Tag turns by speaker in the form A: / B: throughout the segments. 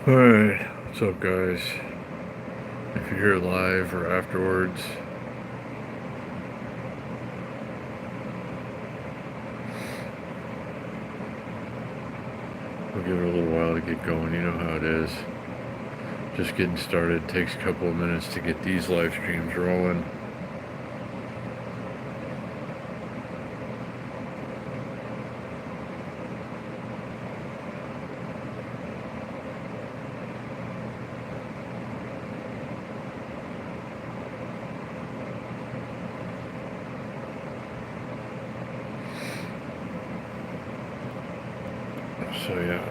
A: Alright, what's up, guys? If you're here live or afterwards, we'll give it a little while to get going. You know how it is. Just getting started. Takes a couple of minutes to get these live streams rolling. So yeah,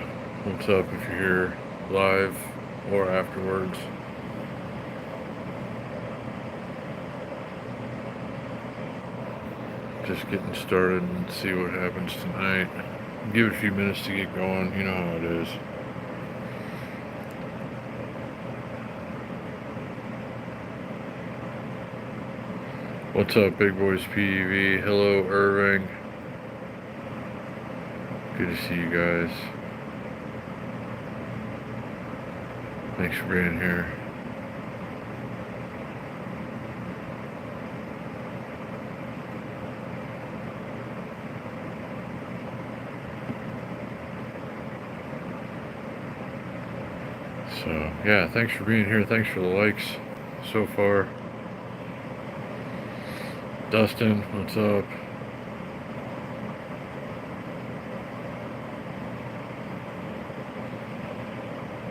A: what's up if you're here live or afterwards? Just getting started and see what happens tonight. Give it a few minutes to get going. You know how it is. What's up, Big Boys PEV? Hello, Irving. Good to see you guys. Thanks for being here. So, yeah, thanks for being here. Thanks for the likes so far. Dustin, what's up?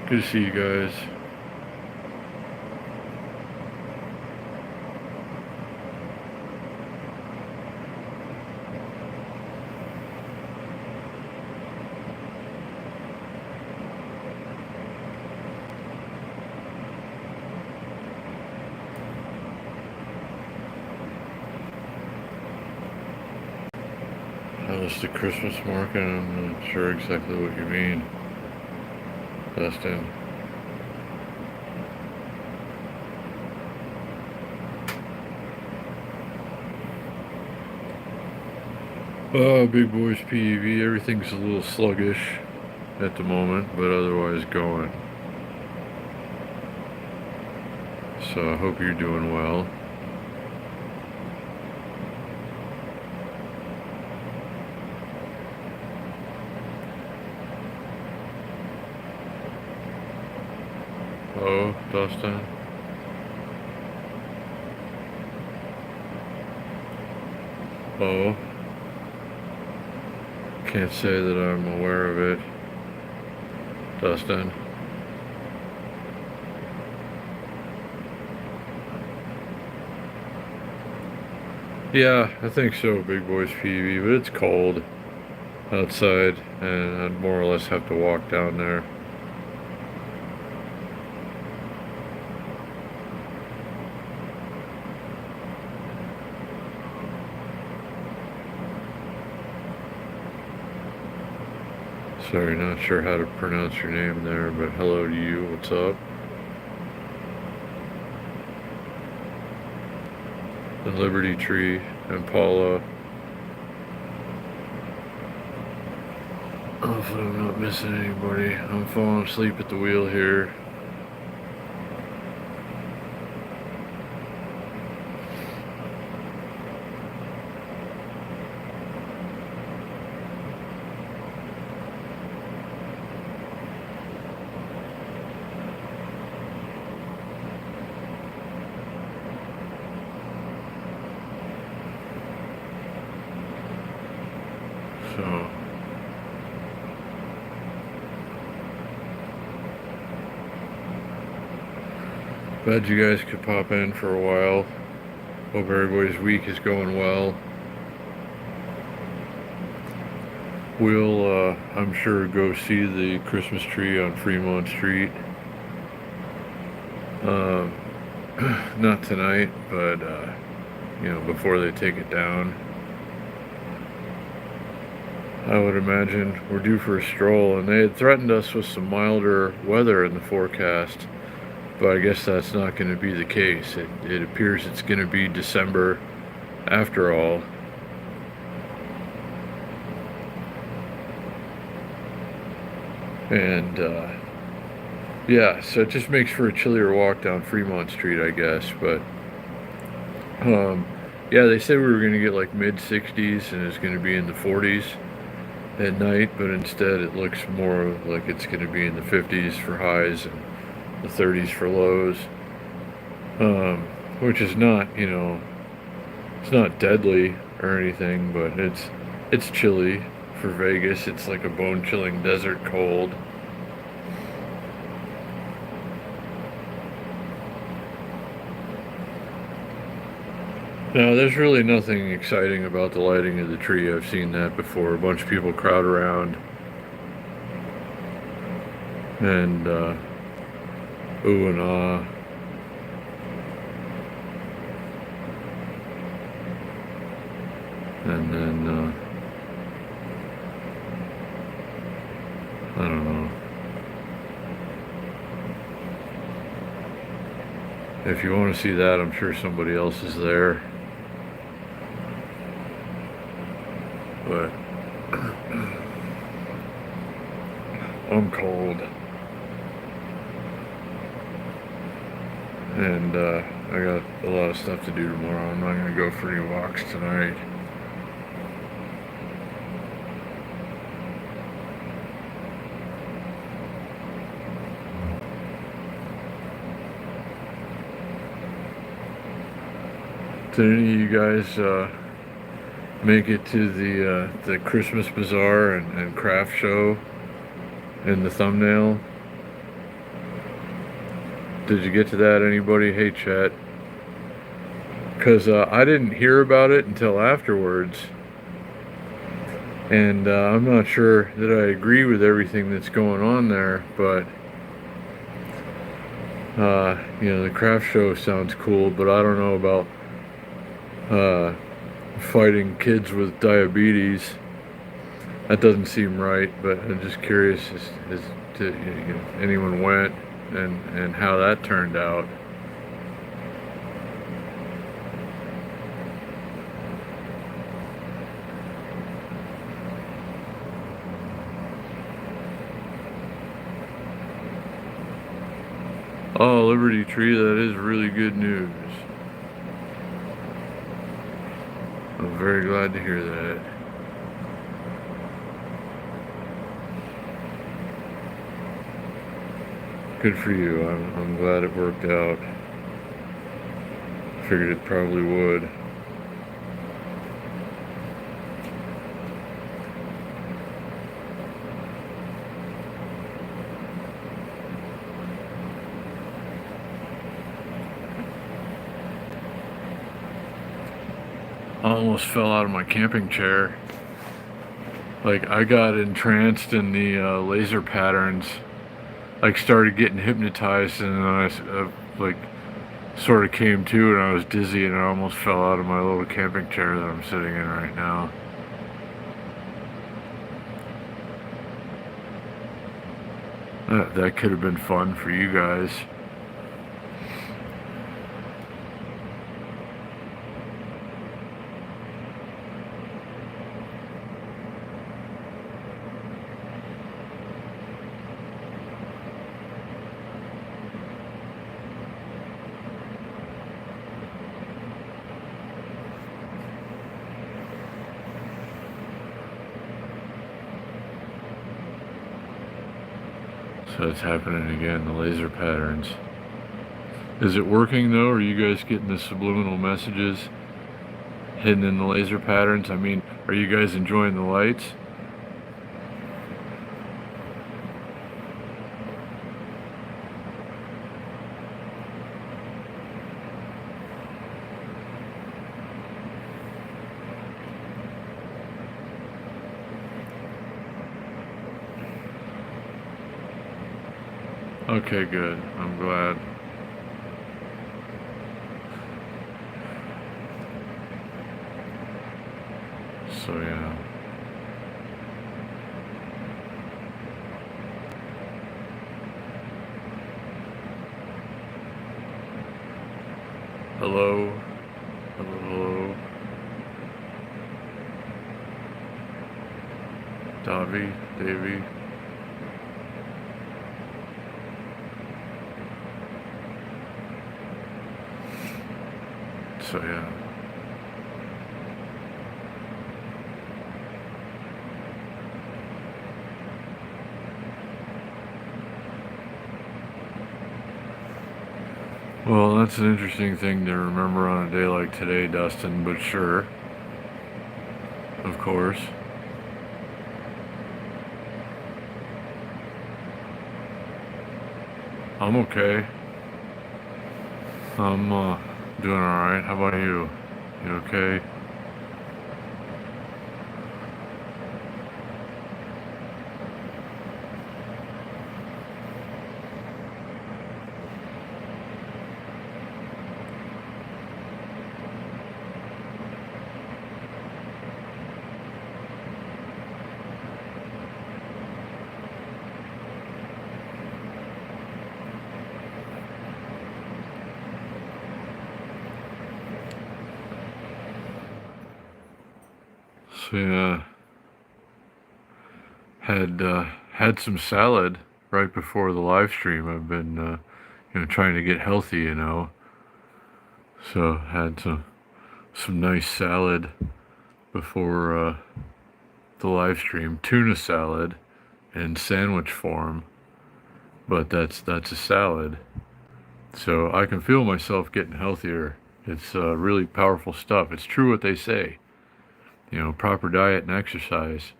A: Good to see you guys. How's the Christmas market? I'm not sure exactly what you mean, Dustin. Big Boys PEV, everything's a little sluggish at the moment, but otherwise going. So I hope you're doing well. Oh, Dustin. Oh. Can't say that I'm aware of it. Dustin. Yeah, I think so, Big Boys PV, but it's cold outside, and I'd more or less have to walk down there. Sorry, not sure how to pronounce your name there, but hello to you. What's up? The Liberty Tree and Paula. Hopefully I'm not missing anybody. I'm falling asleep at the wheel here. So glad you guys could pop in for a while. Hope everybody's week is going well. We'll, I'm sure, go see the Christmas tree on Fremont Street. Not tonight, but, you know, before they take it down. I would imagine we're due for a stroll, and they had threatened us with some milder weather in the forecast, but I guess that's not going to be the case. It appears it's going to be December after all. And Yeah, so it just makes for a chillier walk down Fremont Street, I guess. But um, yeah, they said we were gonna get like mid 60s and it's gonna be in the 40s at night, but instead it looks more like it's gonna be in the 50s for highs and the 30s for lows. Which is not, it's not deadly or anything, but it's chilly for Vegas. It's like a bone-chilling desert cold. Now, there's really nothing exciting about the lighting of the tree. I've seen that before. A bunch of people crowd around and ooh and ah. And then, I don't know. If you want to see that, I'm sure somebody else is there. But I'm cold. And I got a lot of stuff to do tomorrow. I'm not going to go for any walks tonight. Did any of you guys make it to the Christmas bazaar and craft show in the thumbnail? Did you get to that, anybody? Hey, chat. Because I didn't hear about it until afterwards. And I'm not sure that I agree with everything that's going on there, but the craft show sounds cool, but I don't know about fighting kids with diabetes. That doesn't seem right, but I'm just curious as to anyone went and how that turned out. Oh, Liberty Tree, that is really good news. I'm very glad to hear that. Good for you. I'm glad it worked out. Figured it probably would. I almost fell out of my camping chair. Like, I got entranced in the laser patterns. Like, started getting hypnotized, and then I like sort of came to, and I was dizzy, and I almost fell out of my little camping chair that I'm sitting in right now. That could have been fun for you guys. So it's happening again, the laser patterns. Is it working though? Are you guys getting the subliminal messages hidden in the laser patterns? I mean, are you guys enjoying the lights? Okay, good. I'm glad. So yeah. Hello. Hello, hello. Davy, Davy. So yeah. Well, that's an interesting thing to remember on a day like today, Dustin, but sure, of course. I'm okay. I'm doing alright. How about you? You okay? So yeah, had some salad right before the live stream. I've been trying to get healthy, So had some nice salad before the live stream, tuna salad in sandwich form, but that's a salad. So I can feel myself getting healthier. It's really powerful stuff. It's true what they say. Proper diet and exercise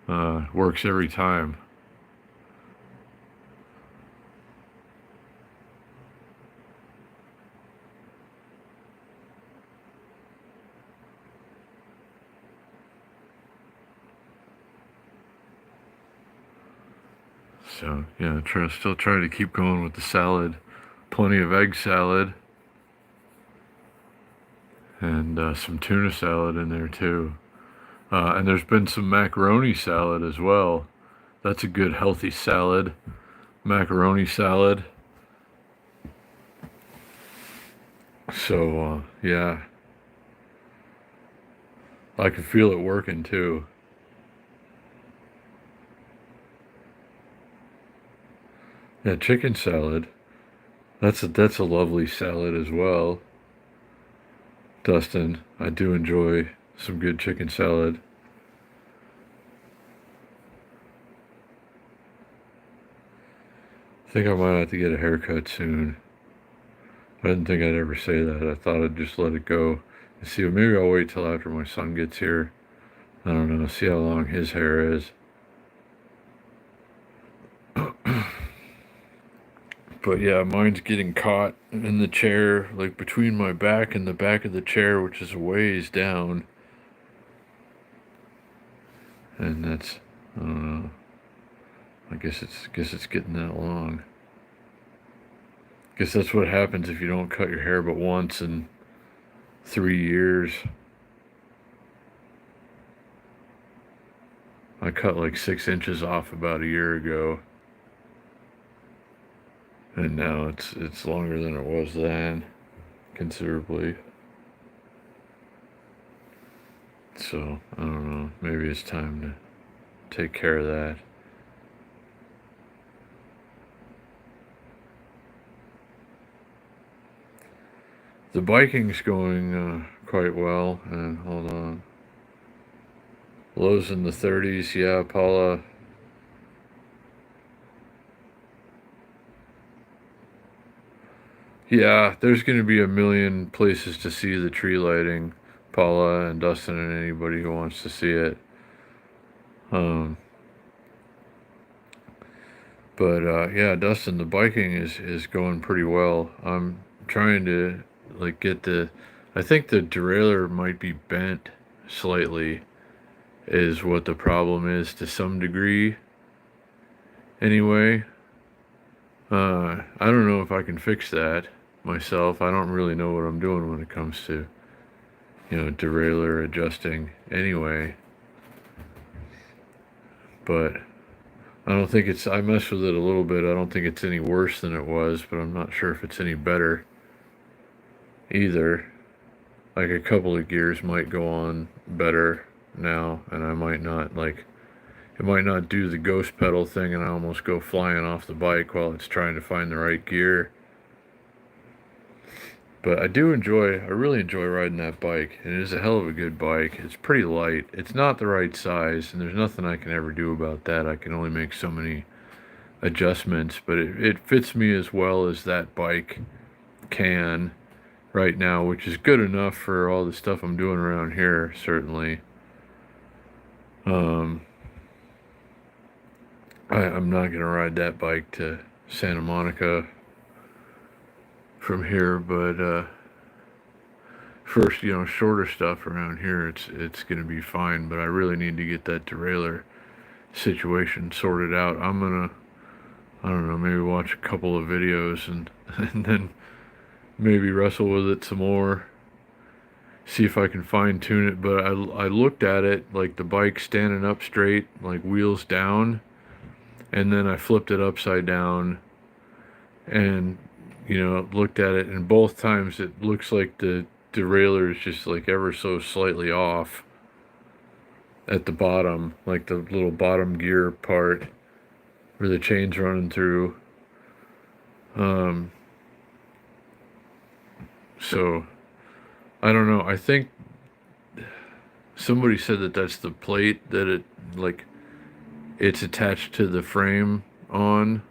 A: works every time. So yeah, still trying to keep going with the salad. Plenty of egg salad and some tuna salad in there too. And there's been some macaroni salad as well. That's a good healthy salad. Macaroni salad. So yeah, I can feel it working too. Yeah, chicken salad. That's a lovely salad as well. Dustin, I do enjoy some good chicken salad. I think I might have to get a haircut soon. I didn't think I'd ever say that. I thought I'd just let it go. And see, maybe I'll wait till after my son gets here. I don't know, see how long his hair is. But yeah, mine's getting caught in the chair, like between my back and the back of the chair, which is a ways down. And that's, I don't know. I guess it's getting that long. Guess that's what happens if you don't cut your hair but once in 3 years. I cut like 6 inches off about a year ago. And now it's longer than it was then, considerably. So, I don't know, maybe it's time to take care of that. The biking's going quite well, and hold on. Lows in the 30s, yeah, Paula. Yeah, there's going to be a million places to see the tree lighting, Paula and Dustin and anybody who wants to see it. But yeah, Dustin, the biking is going pretty well. I'm trying to get I think the derailleur might be bent slightly, is what the problem is to some degree. Anyway, I don't know if I can fix that myself. I don't really know what I'm doing when it comes to, derailleur adjusting anyway. But I don't think I messed with it a little bit. I don't think it's any worse than it was, but I'm not sure if it's any better either. Like a couple of gears might go on better now, and I might not it might not do the ghost pedal thing and I almost go flying off the bike while it's trying to find the right gear. But I really enjoy riding that bike. And it is a hell of a good bike. It's pretty light. It's not the right size, and there's nothing I can ever do about that. I can only make so many adjustments, but it fits me as well as that bike can right now, which is good enough for all the stuff I'm doing around here, certainly. Um, I'm not going to ride that bike to Santa Monica from here, but first, shorter stuff around here, it's going to be fine, but I really need to get that derailleur situation sorted out. I don't know, maybe watch a couple of videos and and then maybe wrestle with it some more, see if I can fine tune it. But I looked at it like the bike standing up straight, like wheels down, and then I flipped it upside down and looked at it, and both times it looks like the derailleur is just like ever so slightly off at the bottom, like the little bottom gear part where the chain's running through. So I don't know. I think somebody said that that's the plate that it's attached to the frame on.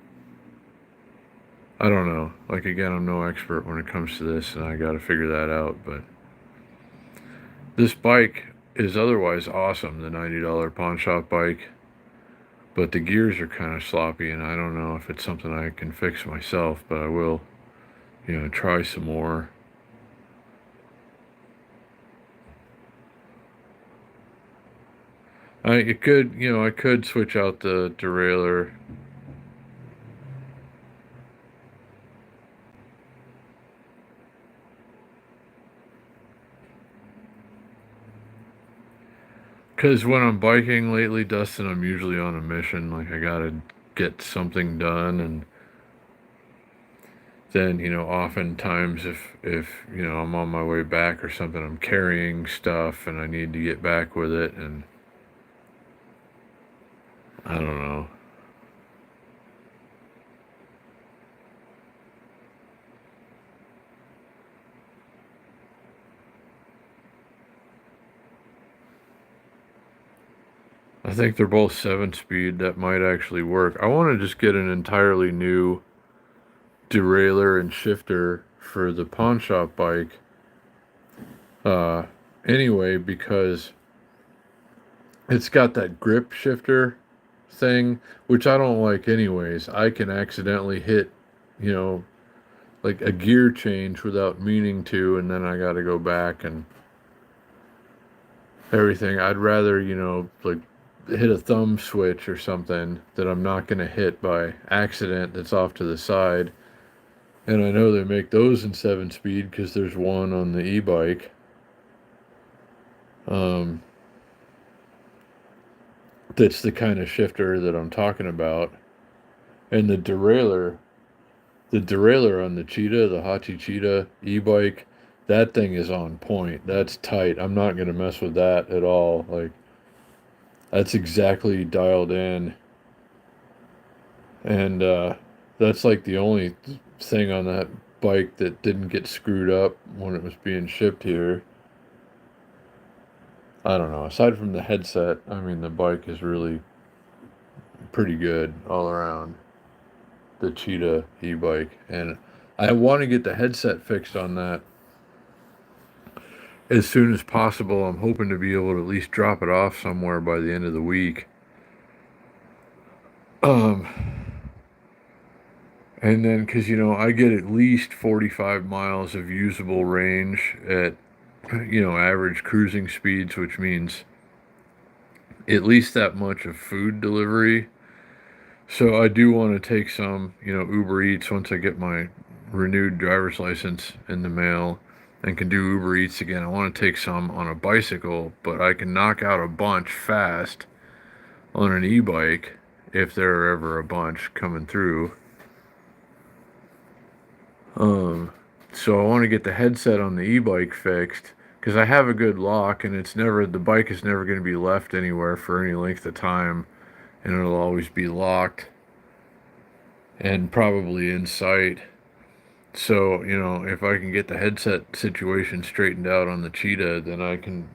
A: I don't know. Like, again, I'm no expert when it comes to this, and I got to figure that out. But this bike is otherwise awesome, the $90 pawn shop bike. But the gears are kind of sloppy, and I don't know if it's something I can fix myself, but I will, try some more. I could switch out the derailleur. Because when I'm biking lately, Dustin, I'm usually on a mission. Like, I gotta get something done, and then, oftentimes if I'm on my way back or something, I'm carrying stuff and I need to get back with it, and I don't know. I think they're both 7-speed. That might actually work. I want to just get an entirely new derailleur and shifter for the pawn shop bike. Anyway, because it's got that grip shifter thing, which I don't like anyways. I can accidentally hit, like a gear change without meaning to, and then I got to go back and everything. I'd rather, like hit a thumb switch or something that I'm not going to hit by accident that's off to the side. And I know they make those in 7-speed because there's one on the e-bike. That's the kind of shifter that I'm talking about. And the derailleur on the Cheetah, the Hachi Cheetah e-bike, that thing is on point. That's tight. I'm not going to mess with that at all. Like, that's exactly dialed in. And that's like the only thing on that bike that didn't get screwed up when it was being shipped here. I don't know. Aside from the headset, I mean, the bike is really pretty good all around. The Cheetah e-bike. And I want to get the headset fixed on that as soon as possible. I'm hoping to be able to at least drop it off somewhere by the end of the week. And then, because, I get at least 45 miles of usable range at, average cruising speeds, which means at least that much of food delivery. So I do want to take some, Uber Eats once I get my renewed driver's license in the mail and can do Uber Eats again. I want to take some on a bicycle, but I can knock out a bunch fast on an e-bike if there are ever a bunch coming through. So I want to get the headset on the e-bike fixed because I have a good lock, and the bike is never going to be left anywhere for any length of time, and it'll always be locked and probably in sight. So, if I can get the headset situation straightened out on the Cheetah, then I can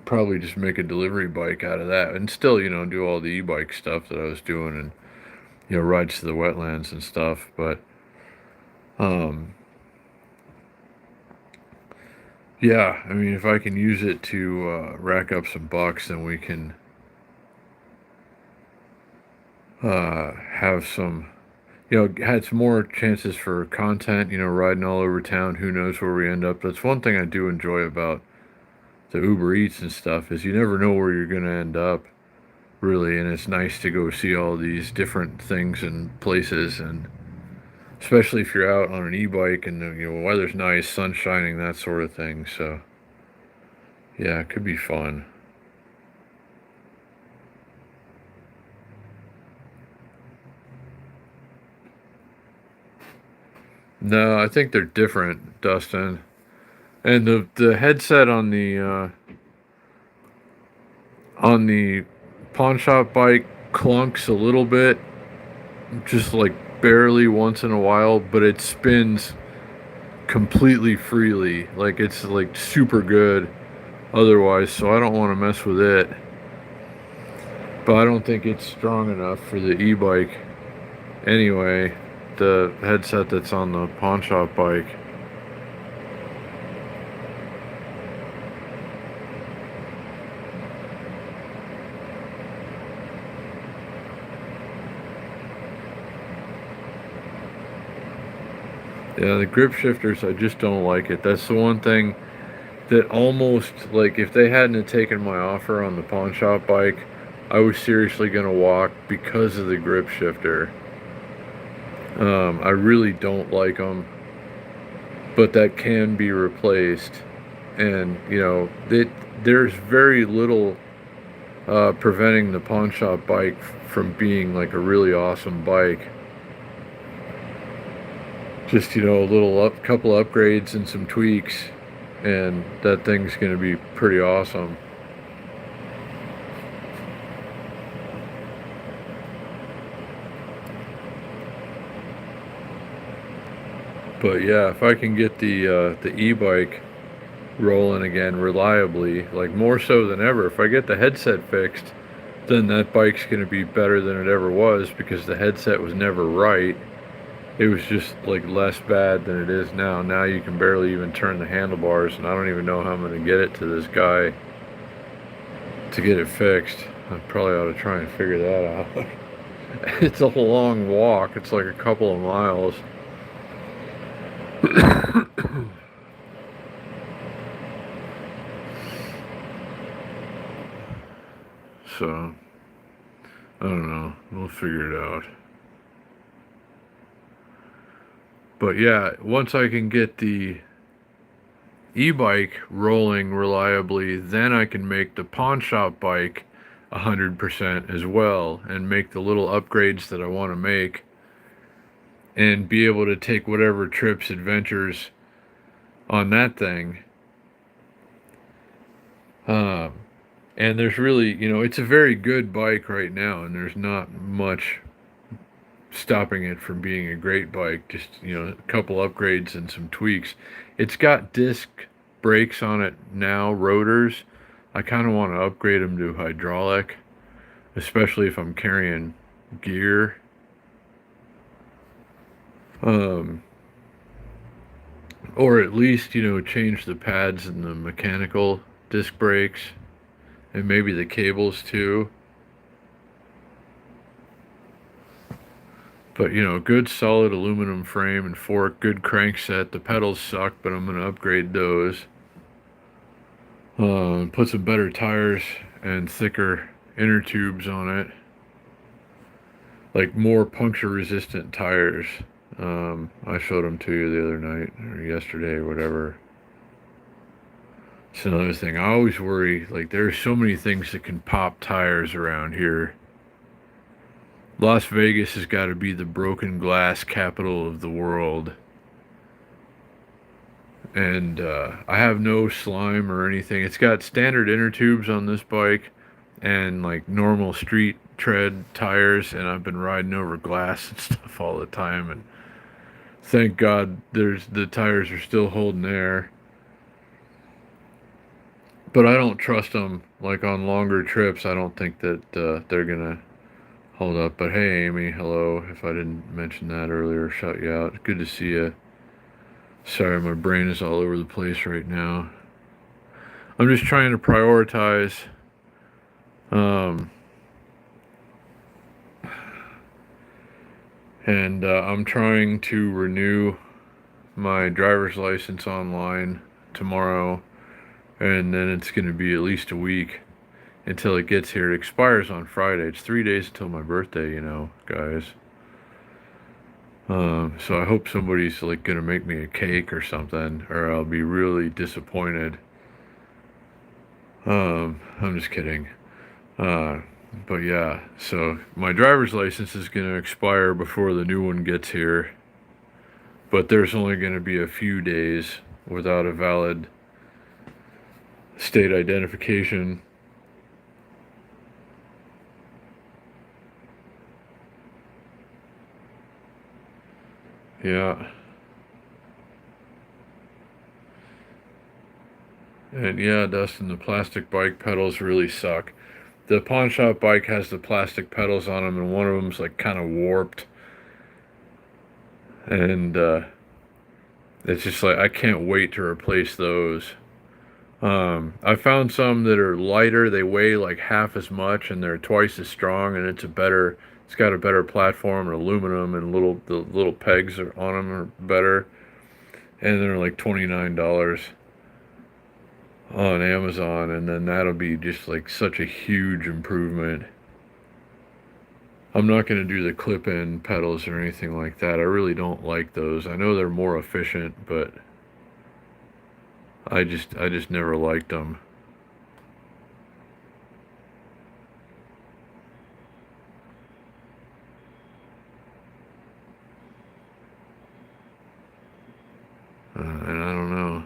A: probably just make a delivery bike out of that and still, do all the e-bike stuff that I was doing and, rides to the wetlands and stuff. But, um, yeah, I mean, if I can use it to rack up some bucks, then we can have some, had some more chances for content, riding all over town. Who knows where we end up? That's one thing I do enjoy about the Uber Eats and stuff is you never know where you're going to end up, really. And it's nice to go see all these different things and places, and especially if you're out on an e-bike and the weather's nice, sun shining, that sort of thing. So yeah, it could be fun. No, I think they're different, Dustin. And the headset on the pawn shop bike clunks a little bit, just like barely once in a while, but it spins completely freely. Like it's like super good otherwise, so I don't want to mess with it. But I don't think it's strong enough for the e-bike anyway, the headset that's on the pawn shop bike. Yeah, the grip shifters, I just don't like it. That's the one thing that almost, like, if they hadn't have taken my offer on the pawn shop bike, I was seriously going to walk because of the grip shifter. I really don't like them, but that can be replaced. And, there's very little preventing the pawn shop bike from being like a really awesome bike. Just, a couple upgrades and some tweaks, and that thing's going to be pretty awesome. But yeah, if I can get the e-bike rolling again reliably, like more so than ever, if I get the headset fixed, then that bike's going to be better than it ever was because the headset was never right. It was just like less bad than it is now. Now you can barely even turn the handlebars, and I don't even know how I'm going to get it to this guy to get it fixed. I probably ought to try and figure that out. It's a long walk. It's like a couple of miles. So, I don't know. We'll figure it out. But yeah, once I can get the e-bike rolling reliably, then I can make the pawn shop bike 100% as well and make the little upgrades that I want to make and be able to take whatever trips, adventures on that thing. Um, and there's really, it's a very good bike right now, and there's not much stopping it from being a great bike. Just, a couple upgrades and some tweaks. It's got disc brakes on it now, rotors. I kind of want to upgrade them to hydraulic, especially if I'm carrying gear. Or at least, change the pads and the mechanical disc brakes and maybe the cables too. But, good solid aluminum frame and fork, good crankset. The pedals suck, but I'm going to upgrade those. Put some better tires and thicker inner tubes on it. Like more puncture resistant tires. I showed them to you the other night or yesterday, whatever. It's another thing. I always worry, like, there's so many things that can pop tires around here. Las Vegas has got to be the broken glass capital of the world. And I have no slime or anything. It's got standard inner tubes on this bike and like normal street tread tires, and I've been riding over glass and stuff all the time, and Thank God the tires are still holding air. But I don't trust them, like on longer trips. I don't think that they're gonna hold up. But hey, Amy, hello. If I didn't mention that earlier, shout you out. Good to see you. Sorry, my brain is all over the place right now. I'm just trying to prioritize. Um, and I'm trying to renew my driver's license online tomorrow, and then it's going to be at least a week until it gets here. It expires on Friday. It's 3 days until my birthday, guys. So I hope somebody's like gonna make me a cake or something, or I'll be really disappointed. I'm just kidding. Uh, but yeah, so my driver's license is gonna expire before the new one gets here. But there's only gonna be a few days without a valid state identification. Yeah. And yeah, Dustin, the plastic bike pedals really suck. The pawn shop bike has the plastic pedals on them, and one of them's like kind of warped. And it's just like I can't wait to replace those. I found some that are lighter. They weigh like half as much, and they're twice as strong. And it's a better. It's got a better platform and aluminum, and the little pegs are on them are better. And they're like $29 on Amazon, and then that'll be just like such a huge improvement. I'm not going to do the clip-in pedals or anything like that. I really don't like those. I know they're more efficient, but I just never liked them. And I don't know,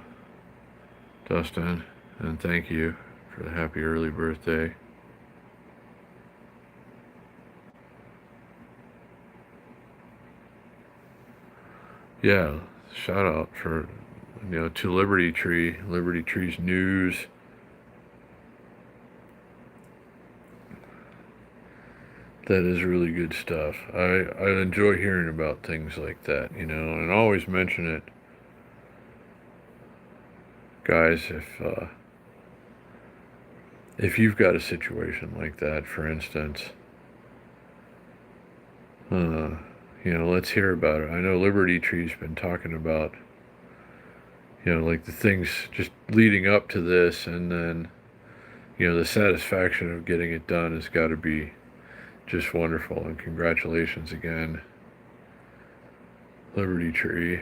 A: Dustin, and thank you for the happy early birthday. Yeah, shout out for to Liberty Tree, Liberty Tree's news. That is really good stuff. I enjoy hearing about things like that, and always mention it, guys. If you've got a situation like that, for instance, uh, let's hear about it. I know Liberty Tree's been talking about, like the things just leading up to this, and then, the satisfaction of getting it done has got to be just wonderful. And congratulations again, Liberty Tree.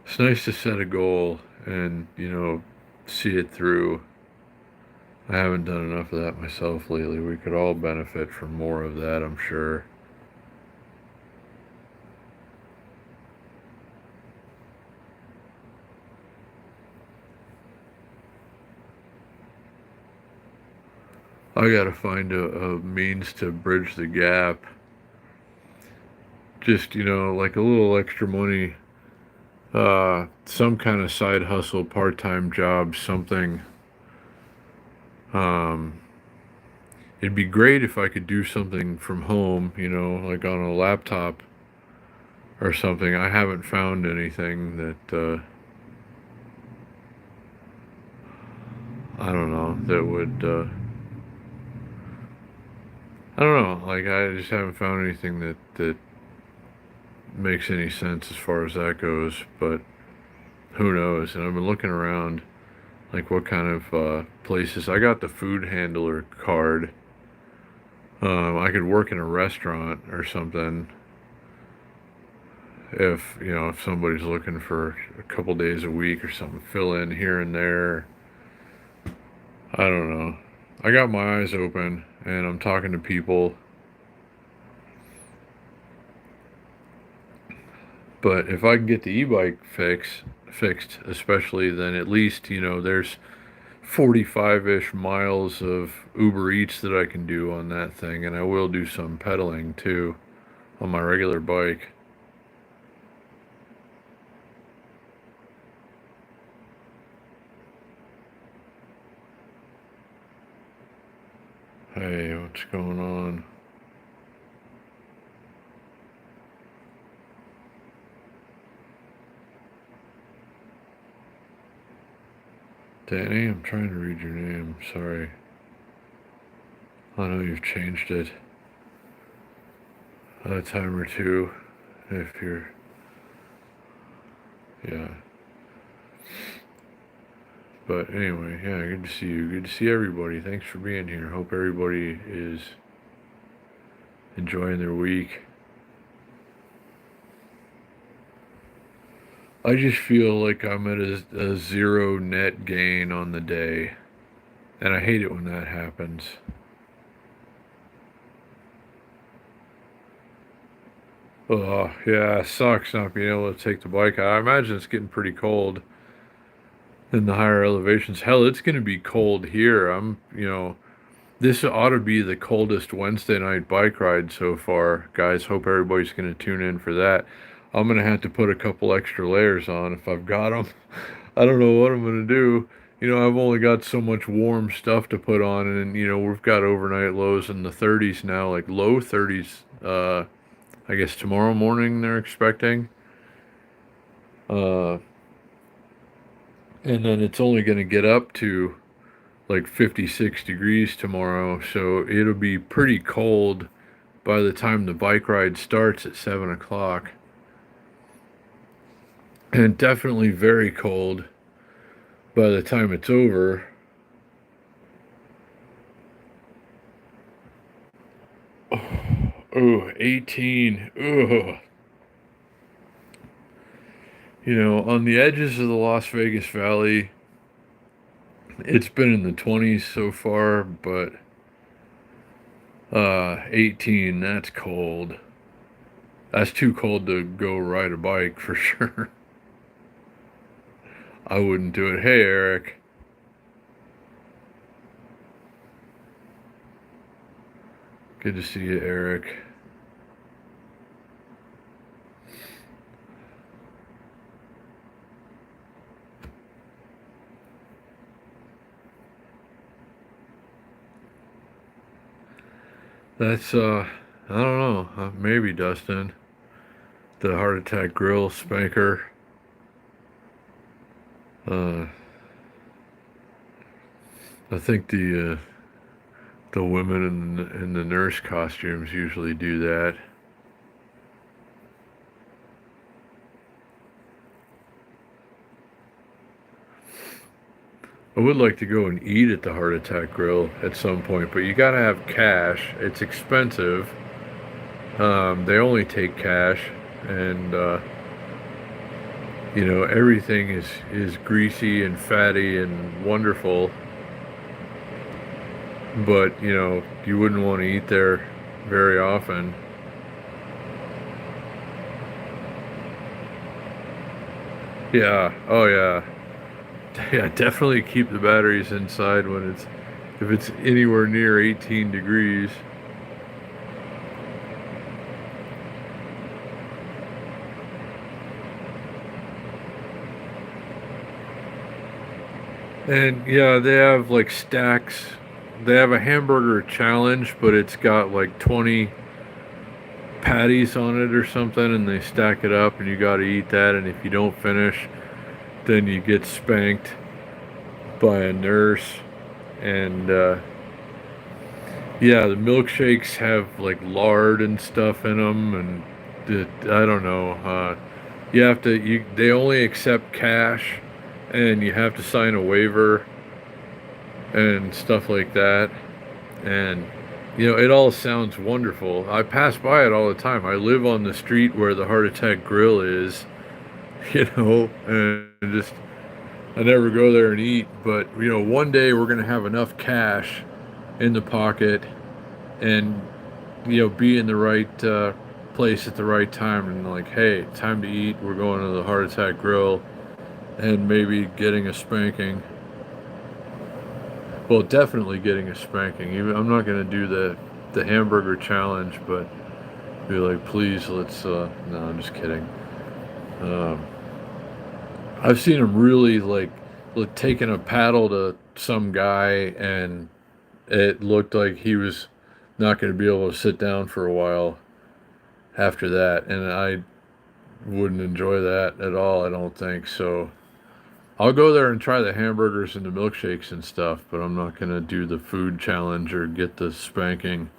A: It's nice to set a goal and, see it through. I haven't done enough of that myself lately. We could all benefit from more of that, I'm sure. I gotta find a means to bridge the gap. Just, like a little extra money, some kind of side hustle, part-time job, something. Um, it'd be great if I could do something from home, like on a laptop or something. I haven't found anything that, I don't know, that would, I don't know, like I just haven't found anything that makes any sense as far as that goes, but who knows? And I've been looking around, like what kind of places. I got the food handler card. I could work in a restaurant or something if somebody's looking for a couple days a week or something, fill in here and there. I don't know. I got my eyes open and I'm talking to people. But if I can get the e-bike fixed, especially, then at least there's 45-ish miles of Uber Eats that I can do on that thing, and I will do some pedaling too on my regular bike. Hey, what's going on? Danny, I'm trying to read your name. Sorry. I know you've changed it a time or two. If you're, yeah. But anyway, yeah, good to see you. Good to see everybody. Thanks for being here. Hope everybody is enjoying their week. I just feel like I'm at a zero net gain on the day. And I hate it when that happens. Oh, yeah, it sucks not being able to take the bike out. I imagine it's getting pretty cold in the higher elevations. Hell, it's going to be cold here. This ought to be the coldest Wednesday night bike ride so far. Guys, hope everybody's going to tune in for that. I'm going to have to put a couple extra layers on if I've got them. I don't know what I'm going to do. I've only got so much warm stuff to put on, and, we've got overnight lows in the 30s now, like low 30s. I guess tomorrow morning they're expecting. Uh, and then it's only going to get up to like 56 degrees tomorrow, so it'll be pretty cold by the time the bike ride starts at 7 o'clock. And definitely very cold by the time it's over. Oh, 18. Ugh. On the edges of the Las Vegas Valley, it's been in the 20s so far, but 18, that's cold. That's too cold to go ride a bike for sure. I wouldn't do it. Hey, Eric. Good to see you, Eric. That's, I don't know. Maybe Dustin. The Heart Attack Grill Spanker. I think the women in the nurse costumes usually do that. I would like to go and eat at the Heart Attack Grill at some point, but you gotta have cash. It's expensive. They only take cash, and everything is greasy and fatty and wonderful. But you wouldn't want to eat there very often. Yeah. Oh yeah. Yeah, definitely keep the batteries inside if it's anywhere near 18 degrees. And yeah, they have like stacks. They have a hamburger challenge, but it's got like 20 patties on it or something, and they stack it up, and you got to eat that. And if you don't finish, then you get spanked by a nurse. And yeah, the milkshakes have like lard and stuff in them, and I don't know. You have to. They only accept cash, and you have to sign a waiver and stuff like that. And it all sounds wonderful. I pass by it all the time. I live on the street where the Heart Attack Grill is, and just I never go there and eat. But one day we're gonna have enough cash in the pocket, and be in the right place at the right time, and like, hey, time to eat. We're going to the Heart Attack Grill, and maybe getting a spanking. Well, definitely getting a spanking. Even I'm not gonna do the hamburger challenge, but be like, please, let's. No, I'm just kidding. Um, I've seen him really like taking a paddle to some guy, and it looked like he was not going to be able to sit down for a while after that, and I wouldn't enjoy that at all. I don't think so. I'll go there and try the hamburgers and the milkshakes and stuff, but I'm not going to do the food challenge or get the spanking.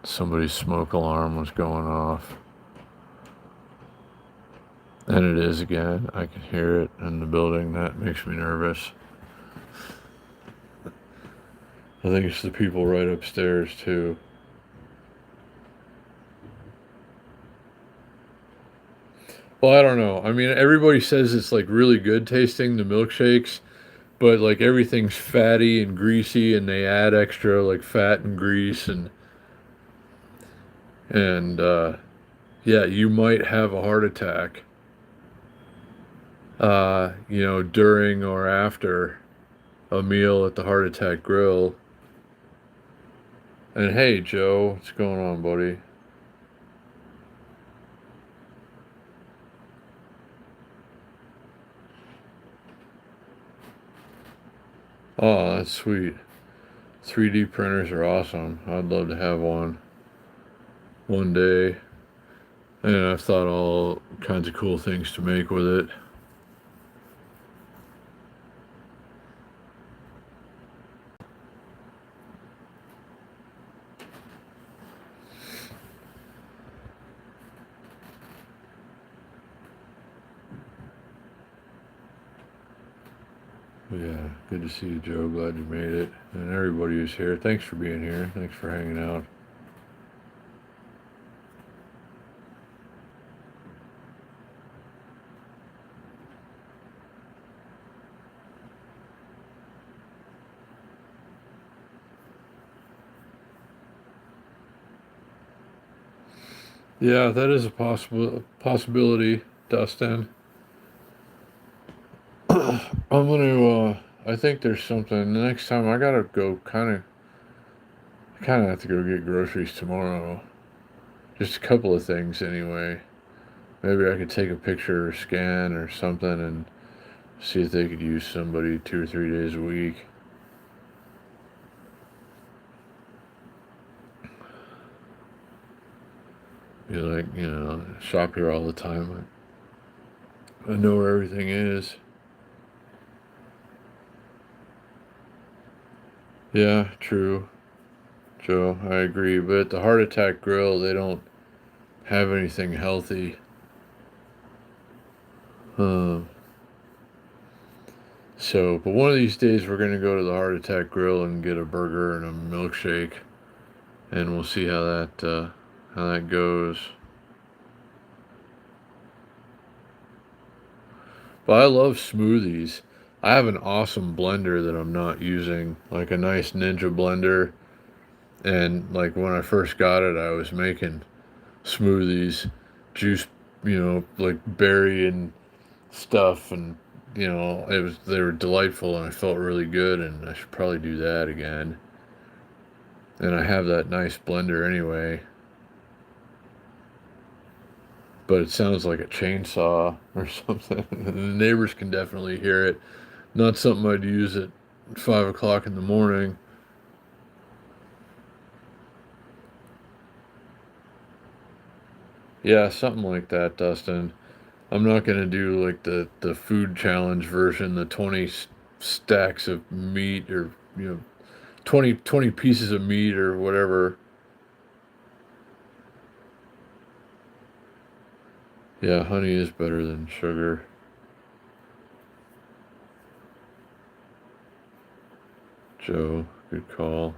A: Somebody's smoke alarm was going off. And it is again. I can hear it in the building. That makes me nervous. I think it's the people right upstairs, too. Well, I don't know. I mean, everybody says it's like really good tasting, the milkshakes, but like everything's fatty and greasy, and they add extra like fat and grease, and yeah, you might have a heart attack, during or after a meal at the Heart Attack Grill. And hey, Joe, what's going on, buddy? Oh, that's sweet. 3D printers are awesome. I'd love to have one day. And I've thought all kinds of cool things to make with it. Yeah, good to see you, Joe. Glad you made it. And everybody who's here, thanks for being here. Thanks for hanging out. Yeah, that is a possibility, Dustin. I think there's something. The next time I gotta go kind of have to go get groceries tomorrow. Just a couple of things anyway. Maybe I could take a picture or scan or something and see if they could use somebody 2 or 3 days a week. Be like, shop here all the time. I know where everything is. Yeah, true, Joe. I agree. But at the Heart Attack Grill, they don't have anything healthy. Um, but one of these days we're gonna go to the Heart Attack Grill and get a burger and a milkshake, and we'll see how that goes. But I love smoothies. I have an awesome blender that I'm not using, like a nice Ninja blender. And like when I first got it, I was making smoothies, juice, like berry and stuff, and they were delightful, and I felt really good, and I should probably do that again. And I have that nice blender anyway, but it sounds like a chainsaw or something. The neighbors can definitely hear it. Not something I'd use at 5 o'clock in the morning. Yeah, something like that, Dustin. I'm not gonna do like the food challenge version, the 20 stacks of meat, or 20 pieces of meat or whatever. Yeah, honey is better than sugar. Joe, good call.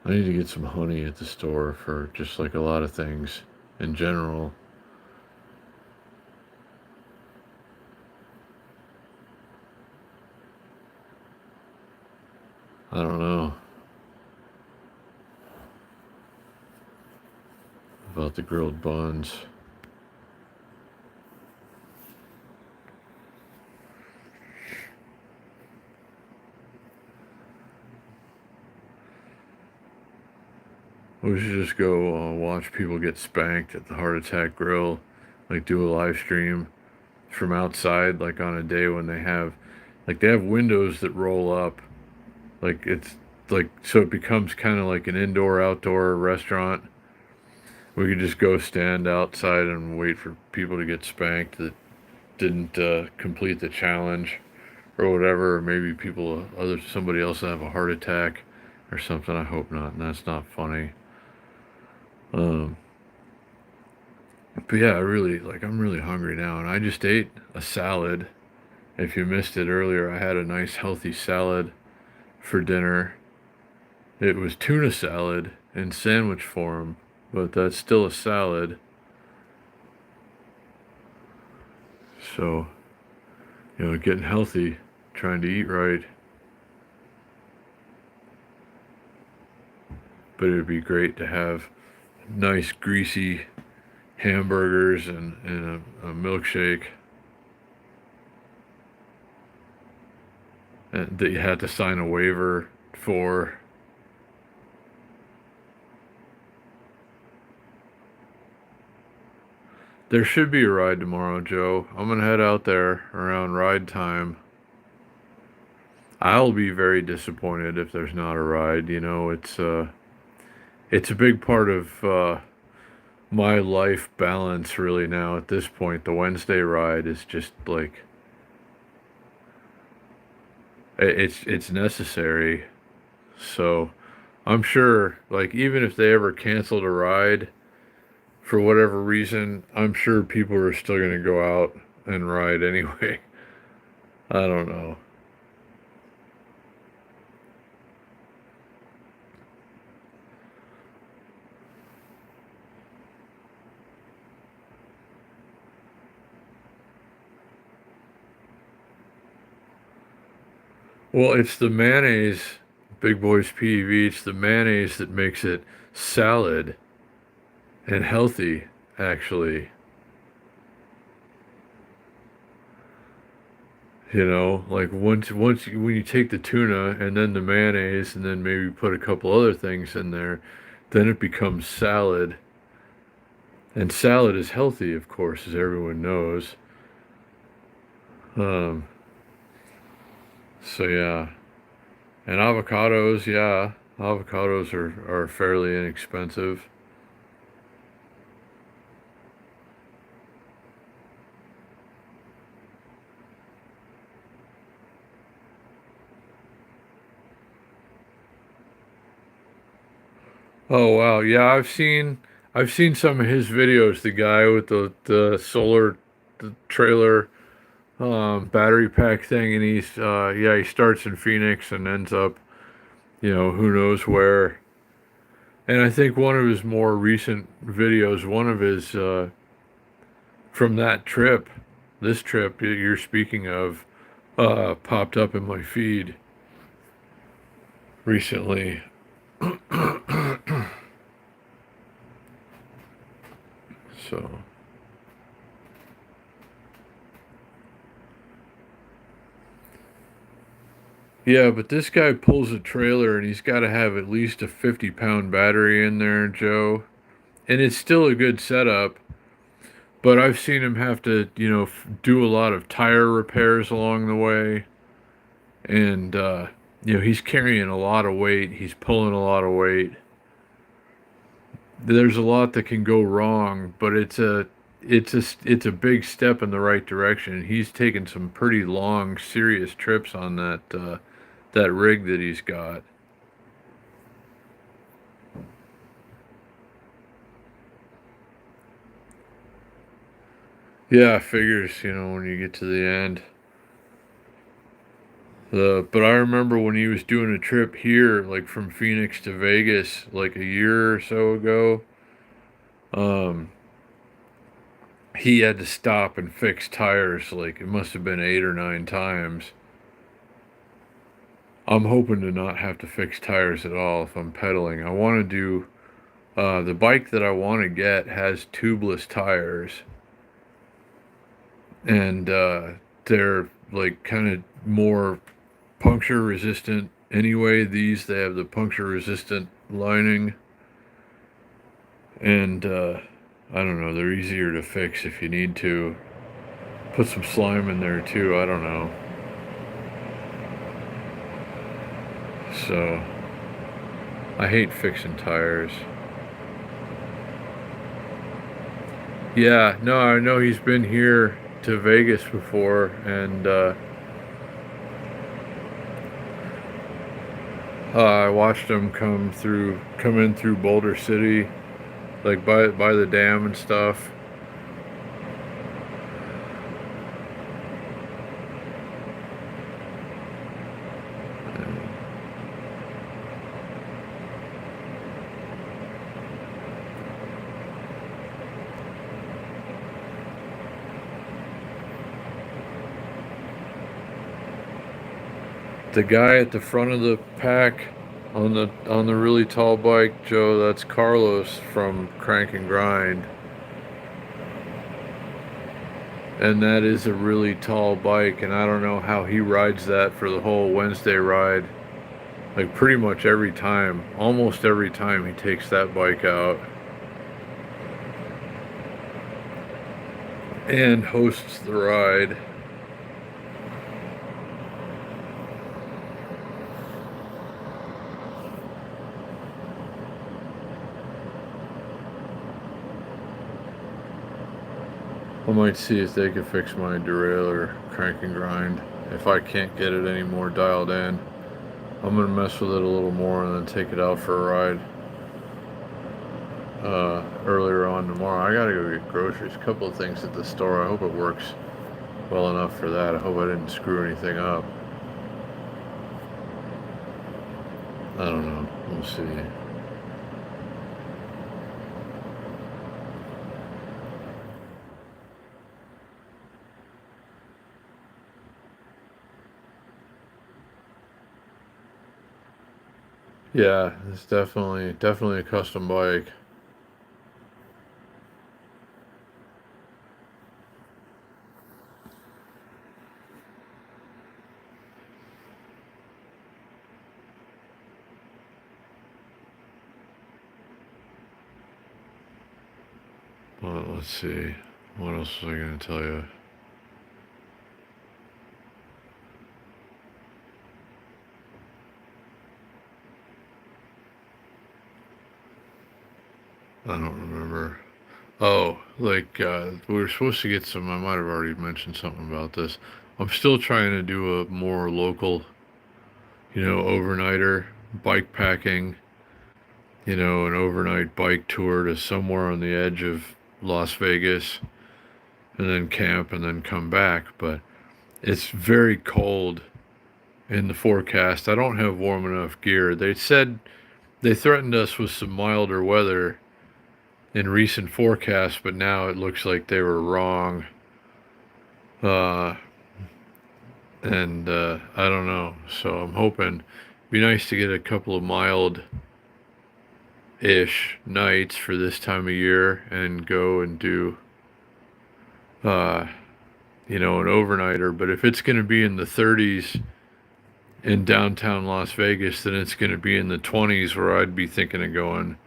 A: I need to get some honey at the store for just like a lot of things in general. I don't know. about the grilled buns. We should just go watch people get spanked at the Heart Attack Grill, like do a live stream from outside, like on a day when they have windows that roll up, like it's like so it becomes kind of like an indoor outdoor restaurant. We could just go stand outside and wait for people to get spanked that didn't complete the challenge or whatever, or maybe somebody else will have a heart attack or something. I hope not, and that's not funny. Um, but yeah, I'm really hungry now, and I just ate a salad. If you missed it earlier, I had a nice healthy salad for dinner. It was tuna salad in sandwich form, but that's still a salad. So, getting healthy, trying to eat right. But it'd be great to have nice greasy hamburgers and a milkshake that you had to sign a waiver for. There should be a ride tomorrow, Joe. I'm gonna head out there around ride time. I'll be very disappointed if there's not a ride. It's a big part of my life balance really now at this point. The Wednesday ride is just like it's necessary. So I'm sure, like, even if they ever canceled a ride for whatever reason, I'm sure people are still going to go out and ride anyway. I don't know. Well, it's the mayonnaise, Big Boys PV. It's the mayonnaise that makes it salad and healthy, actually. Like when you take the tuna and then the mayonnaise and then maybe put a couple other things in there, then it becomes salad. And salad is healthy, of course, as everyone knows. Um, so yeah, and avocados, yeah, avocados are fairly inexpensive. Oh wow, yeah, I've seen some of his videos. The guy with the solar trailer battery pack thing, and he starts in Phoenix and ends up who knows where. And I think one of his more recent videos, one of his from that trip, this trip you're speaking of, popped up in my feed recently. So, yeah, but this guy pulls a trailer and he's got to have at least a 50-pound battery in there, Joe. And it's still a good setup, but I've seen him have to, do a lot of tire repairs along the way. And, he's carrying a lot of weight, he's pulling a lot of weight. There's a lot that can go wrong, but it's a big step in the right direction. He's taken some pretty long, serious trips on that rig that he's got. Yeah, figures, when you get to the end. But I remember when he was doing a trip here, like from Phoenix to Vegas, like a year or so ago. Um, he had to stop and fix tires, like it must have been 8 or 9 times. I'm hoping to not have to fix tires at all if I'm pedaling. I want to do The bike that I want to get has tubeless tires, and they're like kind of more puncture resistant anyway. These, they have the puncture resistant lining, and I don't know, they're easier to fix if you need to. Put some slime in there too, I don't know. So, I hate fixing tires. Yeah, no, I know he's been here to Vegas before, and I watched him come in through Boulder City, like by the dam and stuff. The guy at the front of the pack on the really tall bike, Joe, that's Carlos from Crank and Grind. And that is a really tall bike, and I don't know how he rides that for the whole Wednesday ride. Like pretty much every time, almost every time he takes that bike out and hosts the ride. I might see if they can fix my derailleur, Crank and Grind. If I can't get it any more dialed in, I'm gonna mess with it a little more and then take it out for a ride earlier on tomorrow. I gotta go get groceries, a couple of things at the store. I hope it works well enough for that. I hope I didn't screw anything up. I don't know. We'll see. Yeah, it's definitely a custom bike. Well, let's see. What else was I gonna tell you? I don't remember. Oh, like we were supposed to get some. I might have already mentioned something about this. I'm still trying to do a more local, overnighter bike packing, an overnight bike tour to somewhere on the edge of Las Vegas and then camp and then come back. But it's very cold in the forecast. I don't have warm enough gear. They threatened us with some milder weather in recent forecasts, but now it looks like they were wrong. Uh, and I don't know. So I'm hoping it'd be nice to get a couple of mild ish nights for this time of year and go and do uh, an overnighter. But if it's going to be in the 30s in downtown Las Vegas, then it's going to be in the 20s where I'd be thinking of going.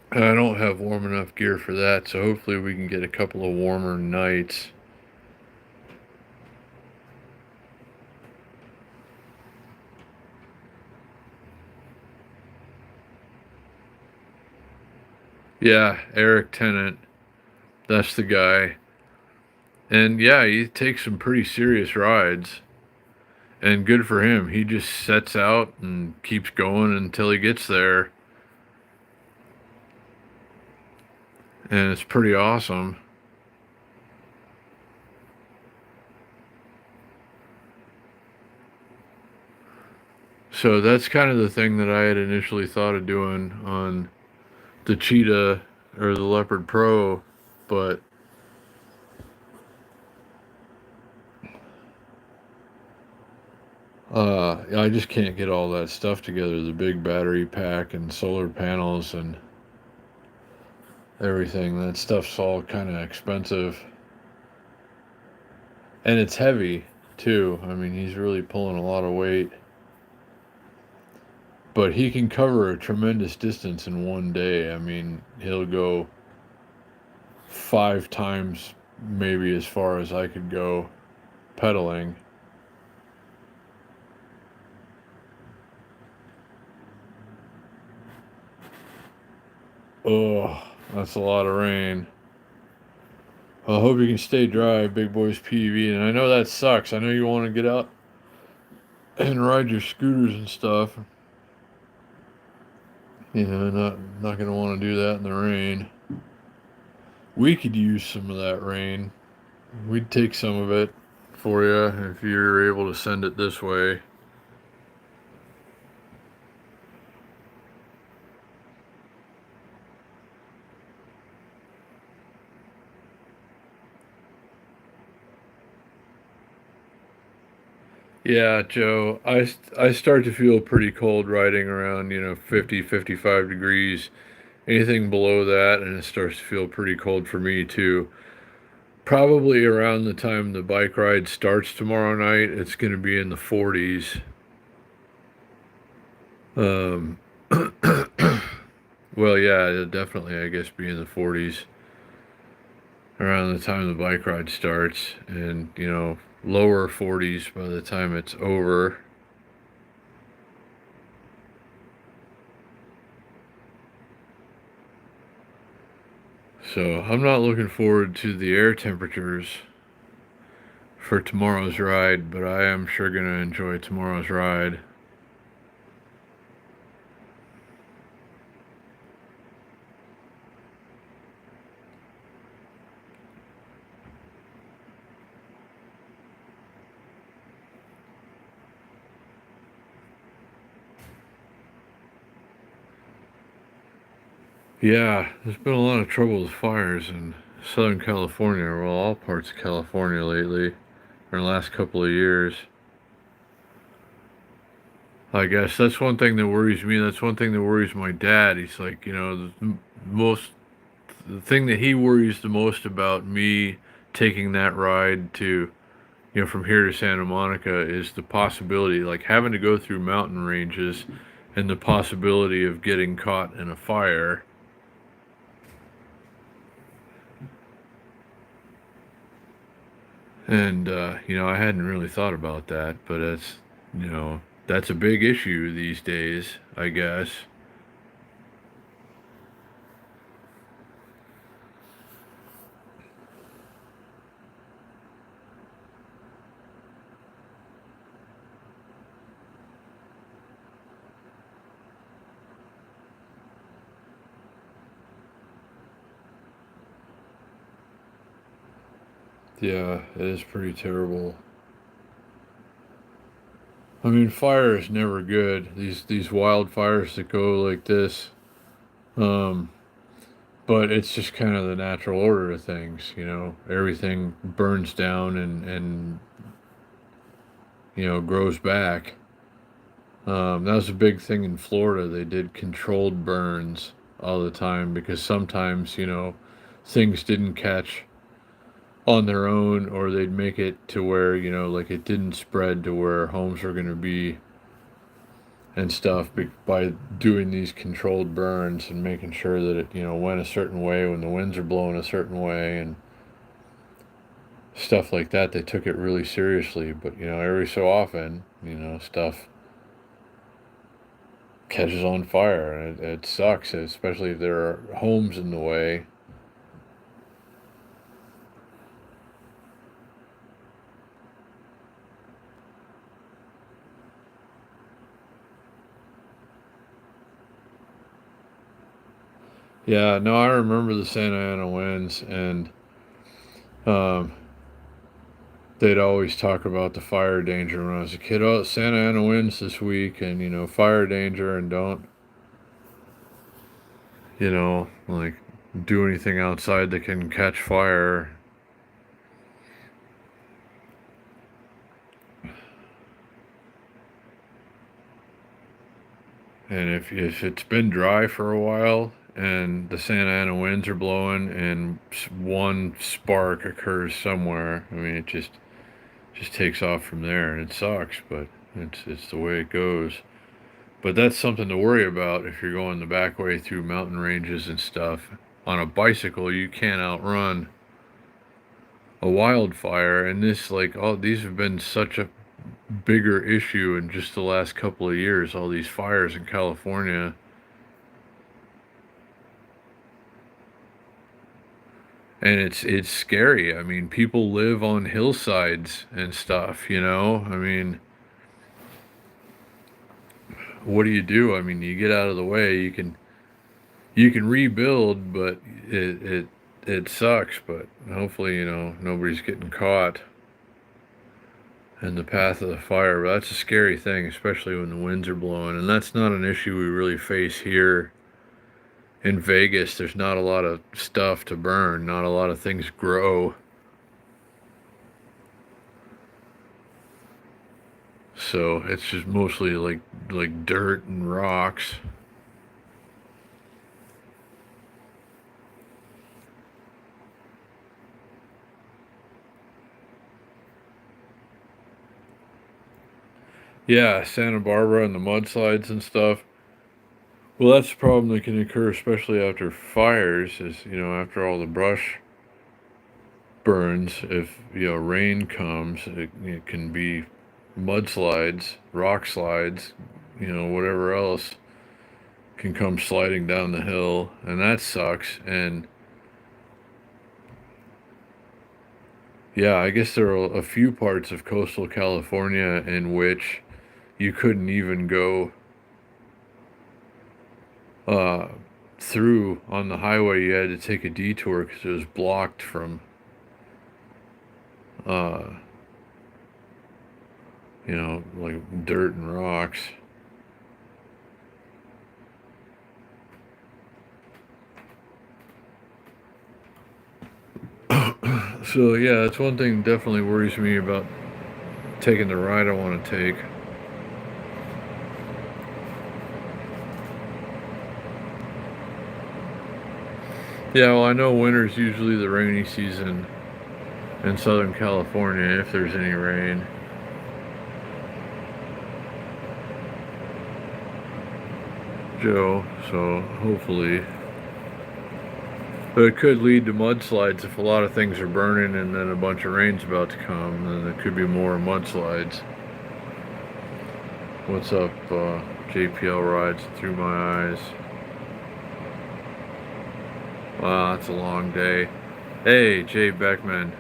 A: And I don't have warm enough gear for that, so hopefully we can get a couple of warmer nights. Yeah, Eric Tennant, that's the guy. And yeah, he takes some pretty serious rides. And good for him. He just sets out and keeps going until he gets there. And it's pretty awesome. So that's kind of the thing that I had initially thought of doing on the Cheetah or the Leopard Pro, but I just can't get all that stuff together. The big battery pack and solar panels and everything. That stuff's all kind of expensive. And it's heavy, too. I mean, he's really pulling a lot of weight. But he can cover a tremendous distance in one day. I mean, he'll go 5 times maybe as far as I could go pedaling. Oh, that's a lot of rain. I hope you can stay dry, Big Boys PV. And I know that sucks. I know you want to get out and ride your scooters and stuff. You know, not gonna want to do that in the rain. We could use some of that rain. We'd take some of it for you if you're able to send it this way. Yeah, Joe, I start to feel pretty cold riding around, 50, 55 degrees. Anything below that, and it starts to feel pretty cold for me too. Probably around the time the bike ride starts tomorrow night, it's going to be in the 40s. Um, well, yeah, it'll definitely, I guess, be in the 40s around the time the bike ride starts, and, lower 40s by the time it's over. So I'm not looking forward to the air temperatures for tomorrow's ride, but I am sure going to enjoy tomorrow's ride. Yeah, there's been a lot of trouble with fires in Southern California, well, all parts of California lately, or the last couple of years. I guess that's one thing that worries me. That's one thing that worries my dad. He's like, most the thing that he worries the most about me taking that ride to, from here to Santa Monica is the possibility, like having to go through mountain ranges and the possibility of getting caught in a fire. And, I hadn't really thought about that, but that's a big issue these days, I guess. Yeah, it is pretty terrible. I mean, fire is never good. These wildfires that go like this, um, but it's just kind of the natural order of things. Everything burns down and grows back. That was a big thing in Florida. They did controlled burns all the time because sometimes things didn't catch on their own, or they'd make it to where like it didn't spread to where homes were going to be and stuff by doing these controlled burns and making sure that it went a certain way when the winds are blowing a certain way and stuff like that. They took it really seriously, but every so often stuff catches on fire, and it sucks, especially if there are homes in the way. Yeah, no, I remember the Santa Ana winds, and um, they'd always talk about the fire danger when I was a kid. Oh, Santa Ana winds this week, and fire danger, and don't like do anything outside that can catch fire. And if it's been dry for a while and the Santa Ana winds are blowing and one spark occurs somewhere, I mean, it just takes off from there, and it sucks, but it's the way it goes. But that's something to worry about if you're going the back way through mountain ranges and stuff. On a bicycle, you can't outrun a wildfire, and this, like, all these have been such a bigger issue in just the last couple of years. All these fires in California, and it's scary. I mean, people live on hillsides and stuff. I mean, what do you do? I mean, you get out of the way. You can rebuild, but it sucks. But hopefully, nobody's getting caught in the path of the fire. But that's a scary thing, especially when the winds are blowing. And that's not an issue we really face here in Vegas. There's not a lot of stuff to burn. Not a lot of things grow. So it's just mostly like dirt and rocks. Yeah, Santa Barbara and the mudslides and stuff. Well, that's the problem that can occur, especially after fires, is, after all the brush burns, if, rain comes, it can be mudslides, rock slides, whatever else can come sliding down the hill, and that sucks. And yeah, I guess there are a few parts of coastal California in which you couldn't even go uh, through on the highway. You had to take a detour because it was blocked from, uh, like dirt and rocks. So yeah, that's one thing that definitely worries me about taking the ride I want to take. Yeah, well, I know winter's usually the rainy season in Southern California, if there's any rain. Joe, so hopefully. But it could lead to mudslides if a lot of things are burning and then a bunch of rain's about to come, then there could be more mudslides. What's up, JPL rides through my eyes? Wow, that's a long day. Hey, Jay Beckman.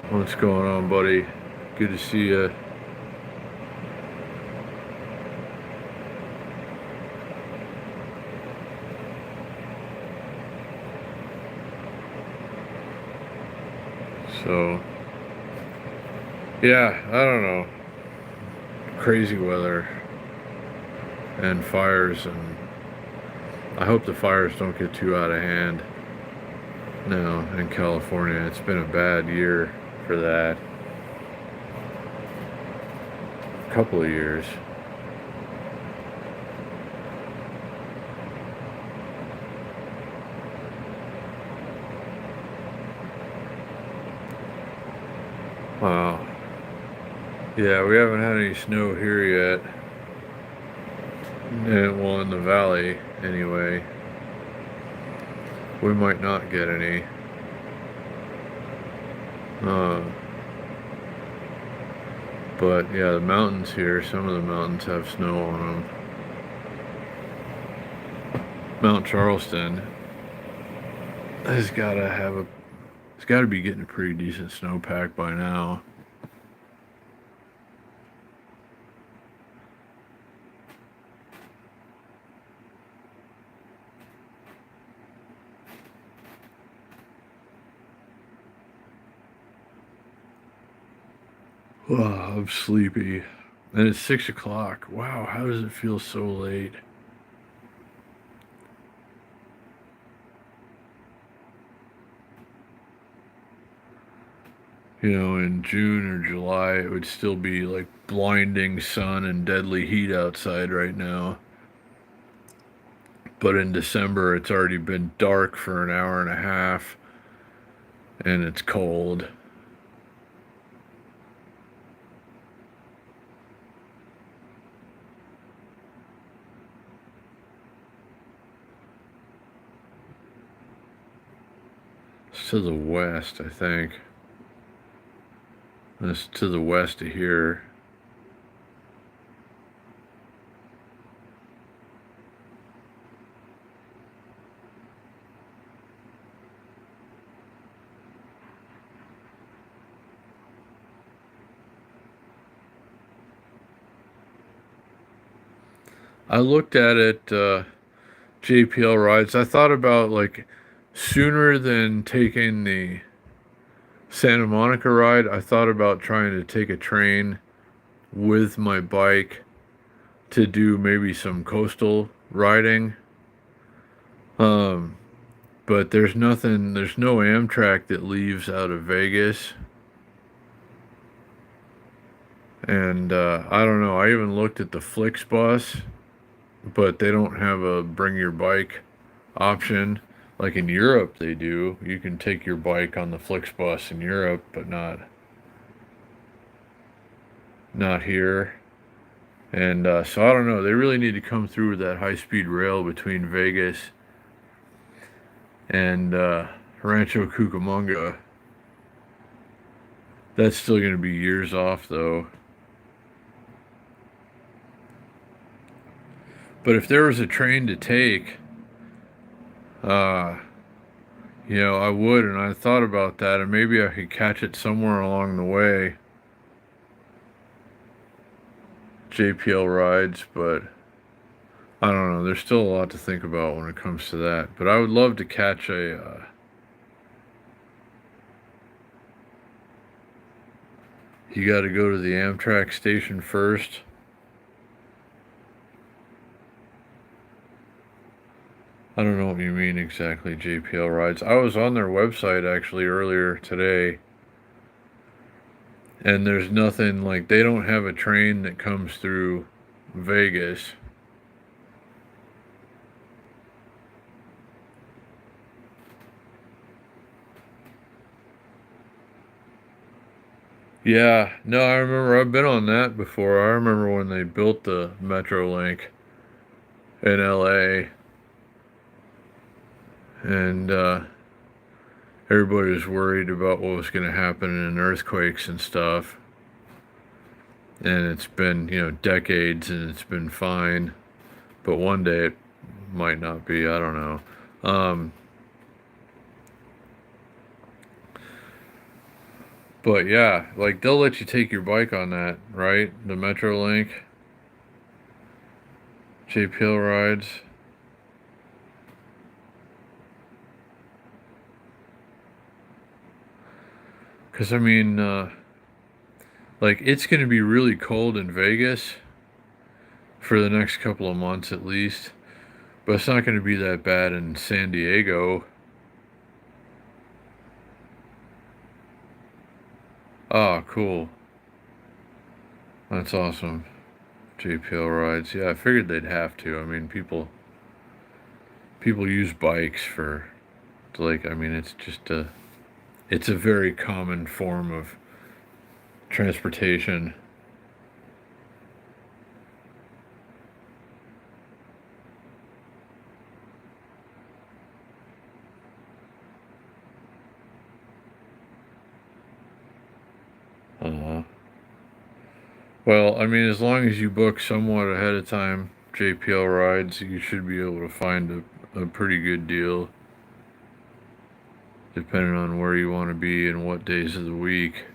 A: What's going on, buddy? Good to see you. So, yeah, I don't know. Crazy weather and fires, and I hope the fires don't get too out of hand now in California. It's been a bad year for that. A couple of years. Wow. Yeah, we haven't had any snow here yet. Well, in the valley, anyway. We might not get any. Uh, but yeah, the mountains here, some of the mountains have snow on them. Mount Charleston has got to have it's got to be getting a pretty decent snowpack by now. Oh, I'm sleepy. And it's 6 o'clock. Wow, how does it feel so late? In June or July, it would still be like blinding sun and deadly heat outside right now. But in December, it's already been dark for an hour and a half, and it's cold. It's to the west, I think. It's to the west of here. I looked at it, JPL rides. I thought about like sooner than taking the Santa Monica ride, I thought about trying to take a train with my bike to do maybe some coastal riding. Um, but there's nothing, there's no Amtrak that leaves out of Vegas. And I don't know, I even looked at the Flixbus, but they don't have a bring your bike option. Like in Europe, they do. You can take your bike on the Flixbus in Europe, but not here. And so I don't know. They really need to come through with that high-speed rail between Vegas and Rancho Cucamonga. That's still going to be years off, though. But if there was a train to take, uh, I would, and I thought about that, and maybe I could catch it somewhere along the way. JPL rides, but I don't know. There's still a lot to think about when it comes to that. But I would love to catch a. You got to go to the Amtrak station first. I don't know what you mean exactly, JPL rides. I was on their website actually earlier today, and there's nothing like they don't have a train that comes through Vegas. Yeah, no, I remember I've been on that before. I remember when they built the Metrolink in LA, and everybody was worried about what was going to happen in earthquakes and stuff. And it's been, decades and it's been fine. But one day it might not be. I don't know. But yeah, like they'll let you take your bike on that, right? The Metrolink, JPL rides. Because, I mean, like it's going to be really cold in Vegas for the next couple of months at least. But it's not going to be that bad in San Diego. Ah, cool. That's awesome. JPL rides. Yeah, I figured they'd have to. I mean, people use bikes for like I mean, it's a very common form of transportation. Uh, well, I mean, as long as you book somewhat ahead of time, JPL rides, you should be able to find a pretty good deal depending on where you want to be and what days of the week.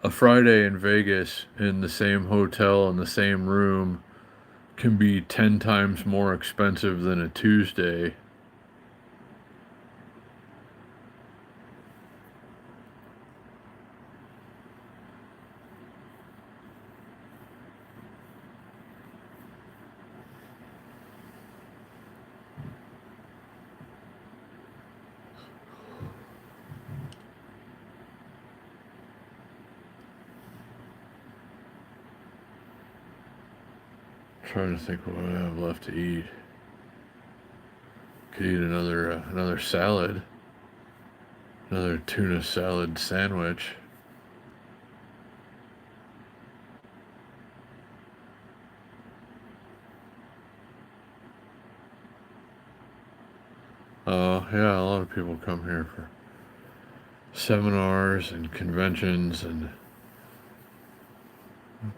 A: A Friday in Vegas in the same hotel in the same room can be 10 times more expensive than a Tuesday. Trying to think what I have left to eat. Could eat another salad, another tuna salad sandwich. Yeah, a lot of people come here for seminars and conventions and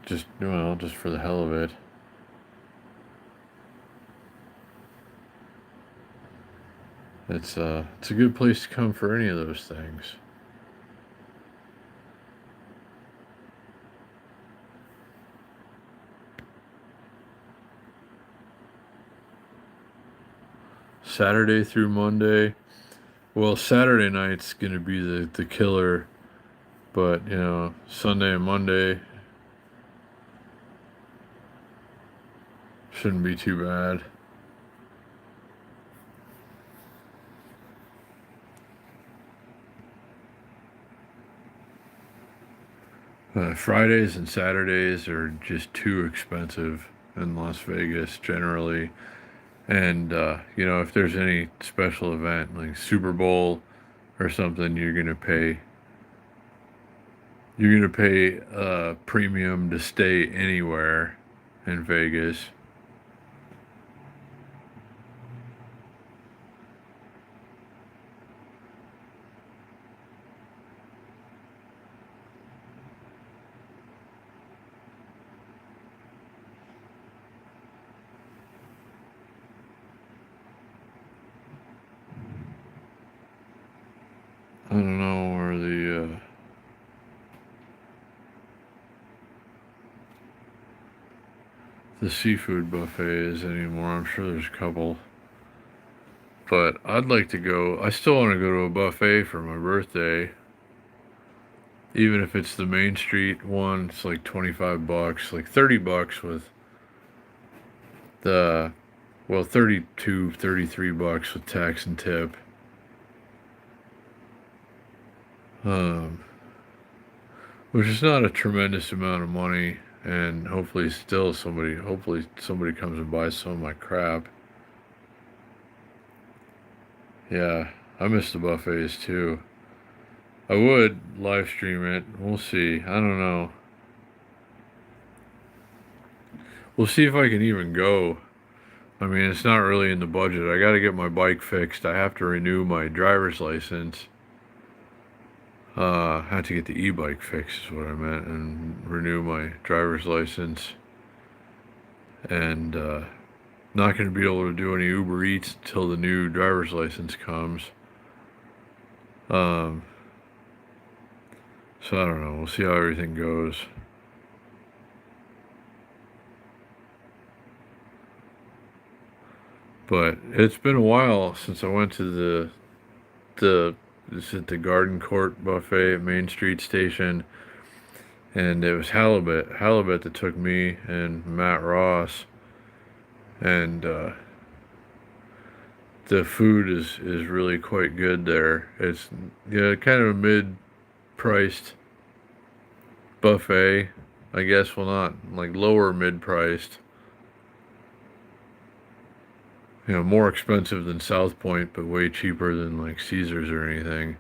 A: just for the hell of it. It's a good place to come for any of those things. Saturday through Monday. Well, Saturday night's gonna be the killer, but Sunday and Monday shouldn't be too bad. Fridays and Saturdays are just too expensive in Las Vegas generally. And, if there's any special event like Super Bowl or something, you're gonna pay a premium to stay anywhere in Vegas. I don't know where the seafood buffet is anymore. I'm sure there's a couple. But I'd like to go. I still want to go to a buffet for my birthday. Even if it's the Main Street one, it's like $25, like $30 with the, well, 32, $33 with tax and tip. Um, which is not a tremendous amount of money, and hopefully somebody comes and buys some of my crap. Yeah, I miss the buffets too. I would live stream it. We'll see. I don't know. We'll see if I can even go. I mean, it's not really in the budget. I got to get my bike fixed. I have to renew my driver's license. I have to get the e-bike fixed is what I meant, and renew my driver's license. And not going to be able to do any Uber Eats until the new driver's license comes. So I don't know. We'll see how everything goes. But it's been a while since I went to the Garden Court buffet at Main Street Station, and it was halibut that took me and Matt Ross, and the food is really quite good there. It's kind of a mid-priced buffet, I guess. Well, not like lower mid-priced. More expensive than South Point, but way cheaper than like Caesars or anything.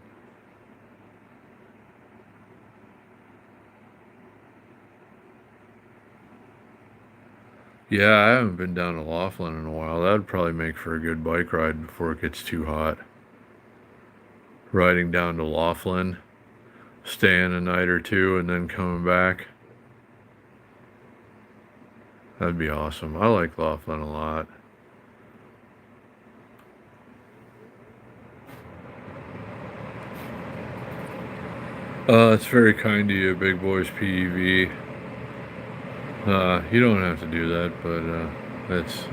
A: Yeah, I haven't been down to Laughlin in a while. That'd probably make for a good bike ride before it gets too hot. Riding down to Laughlin, staying a night or two, and then coming back. That'd be awesome. I like Laughlin a lot. It's very kind of you, Big Boys PEV. You don't have to do that, but it's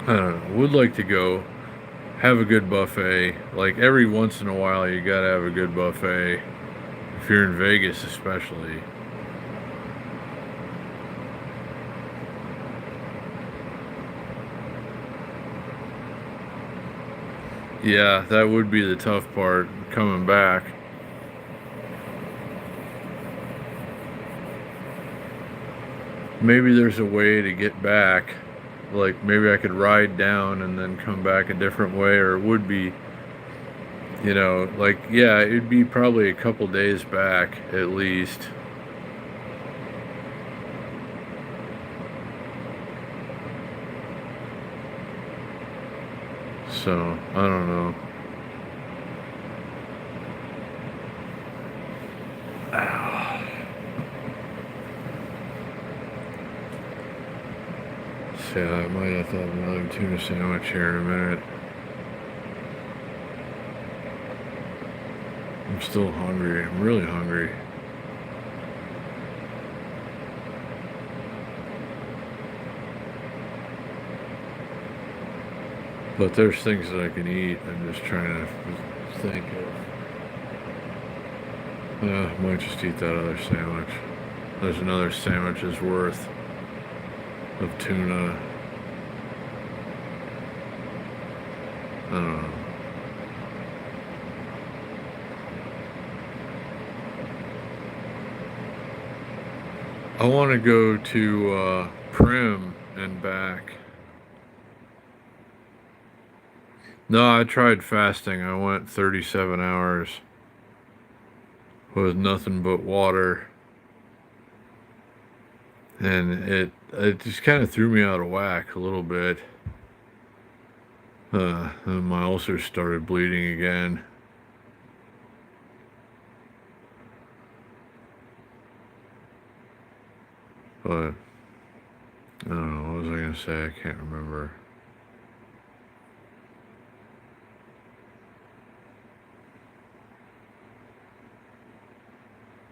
A: I don't know. Would like to go have a good buffet. Like every once in a while, you gotta have a good buffet. If you're in Vegas, especially. Yeah, that would be the tough part coming back. maybe there's a way to get back. Like maybe I could ride down and then come back a different way, or it would be, like, yeah, it'd be probably a couple days back at least. So, I don't know. Ow. So I might have to have another tuna sandwich here in a minute. I'm still hungry. I'm really hungry. But there's things that I can eat. I'm just trying to think of. I might just eat that other sandwich. There's another sandwich's worth of tuna. I don't know. I want to go to Prim and back. No, I tried fasting. I went 37 hours with nothing but water. And it just kind of threw me out of whack a little bit. And my ulcers started bleeding again. But I don't know, what was I gonna say? I can't remember.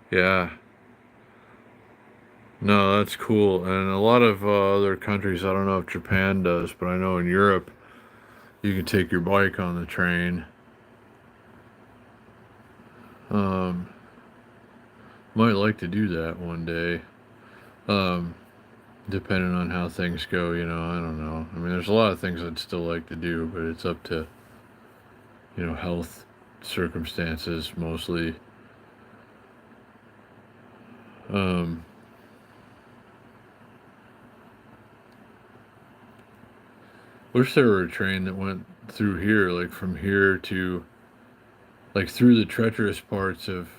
A: Yeah. No, that's cool. And a lot of other countries, I don't know if Japan does, but I know in Europe you can take your bike on the train. Um, might like to do that one day. Um, depending on how things go, I don't know. I mean, there's a lot of things I'd still like to do, but it's up to, health circumstances mostly. Um, wish there were a train that went through here, like from here to, like through the treacherous parts of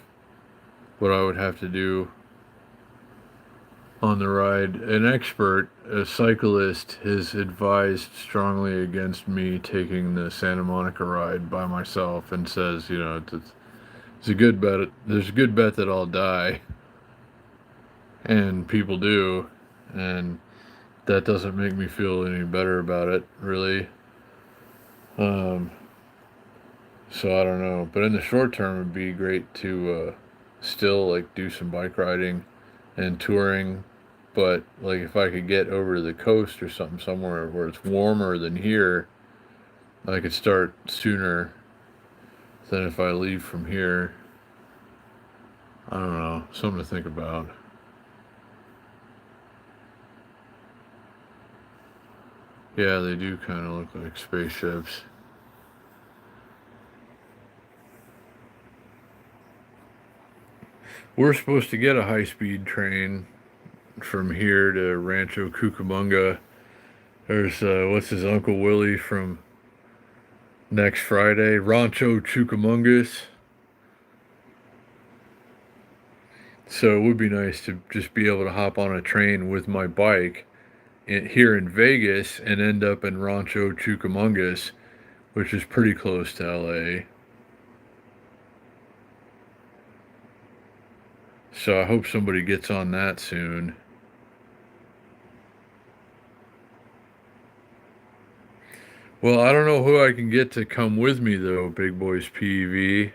A: what I would have to do on the ride. An expert, a cyclist, has advised strongly against me taking the Santa Monica ride by myself and says, it's a good bet. There's a good bet that I'll die, and people do, and that doesn't make me feel any better about it, really. Um, so I don't know, but in the short term, it'd be great to still like do some bike riding and touring. But like if I could get over to the coast or something somewhere where it's warmer than here, I could start sooner than if I leave from here. I don't know, something to think about. Yeah, they do kind of look like spaceships. We're supposed to get a high-speed train from here to Rancho Cucamonga. There's what's his Uncle Willie from next Friday, Rancho Cucamongas. So it would be nice to just be able to hop on a train with my bike here in Vegas and end up in Rancho Cucamongas, which is pretty close to LA. So I hope somebody gets on that soon. Well, I don't know who I can get to come with me though, Big Boys PV.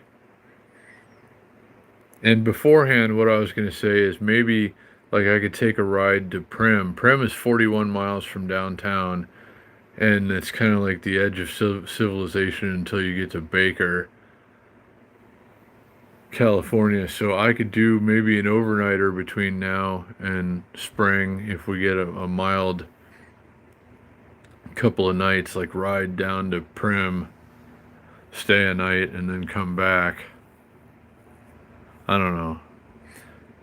A: And beforehand, what I was going to say is maybe like I could take a ride to Prim. Prim is 41 miles from downtown, and it's kind of like the edge of civilization until you get to Baker, California. So I could do maybe an overnighter between now and spring if we get a mild couple of nights, like ride down to Prim, stay a night, and then come back. I don't know.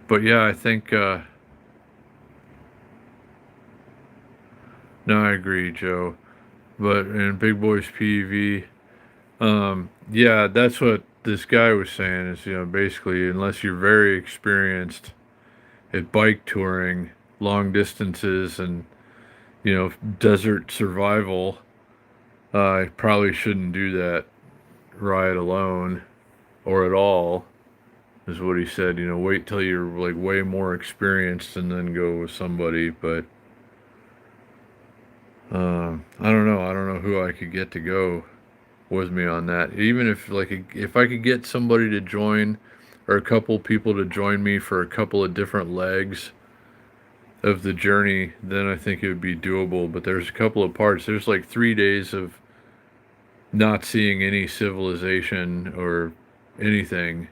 A: But yeah, I think No, I agree, Joe. But in Big Boys PEV, yeah, that's what this guy was saying is, basically, unless you're very experienced at bike touring, long distances, and, desert survival, I probably shouldn't do that ride alone or at all, is what he said. Wait till you're like way more experienced and then go with somebody. But I don't know. I don't know who I could get to go with me on that. Even if I could get somebody to join, or a couple people to join me for a couple of different legs of the journey, then I think it would be doable. But there's a couple of parts. There's like 3 days of not seeing any civilization or anything,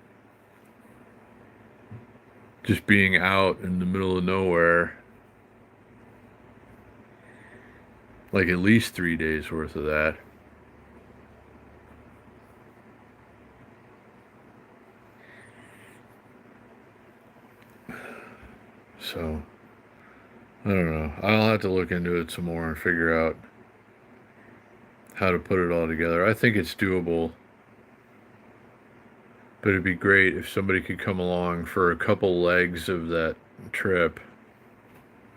A: just being out in the middle of nowhere. Like at least 3 days worth of that. So, I don't know. I'll have to look into it some more and figure out how to put it all together. I think it's doable, but it'd be great if somebody could come along for a couple legs of that trip,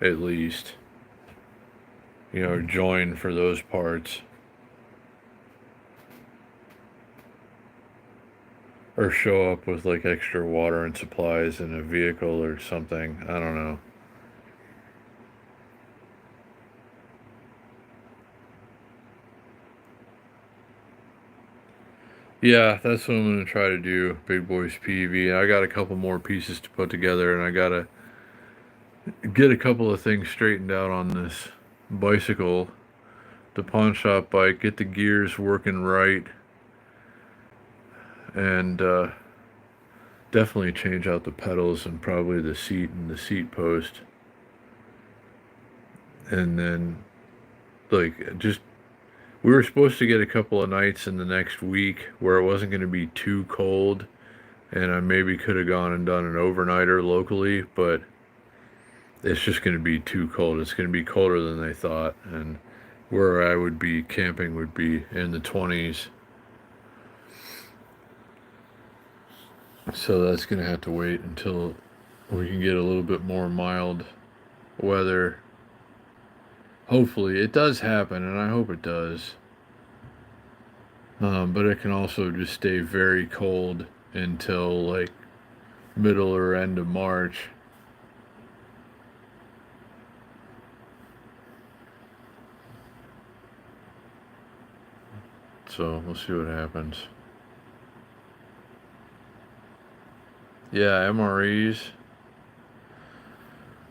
A: at least. Join for those parts. Or show up with like extra water and supplies in a vehicle or something. I don't know. Yeah, that's what I'm going to try to do, Big Boys PV. I got a couple more pieces to put together, and I got to get a couple of things straightened out on this bicycle, the pawn shop bike, get the gears working right, and definitely change out the pedals and probably the seat and the seat post. And then, like, just we were supposed to get a couple of nights in the next week where it wasn't going to be too cold, and I maybe could have gone and done an overnighter locally, but it's just going to be too cold. It's going to be colder than they thought, and where I would be camping would be in the 20s. So that's going to have to wait until we can get a little bit more mild weather. Hopefully, it does happen, and I hope it does. But it can also just stay very cold until like middle or end of March. So we'll see what happens. Yeah, MREs.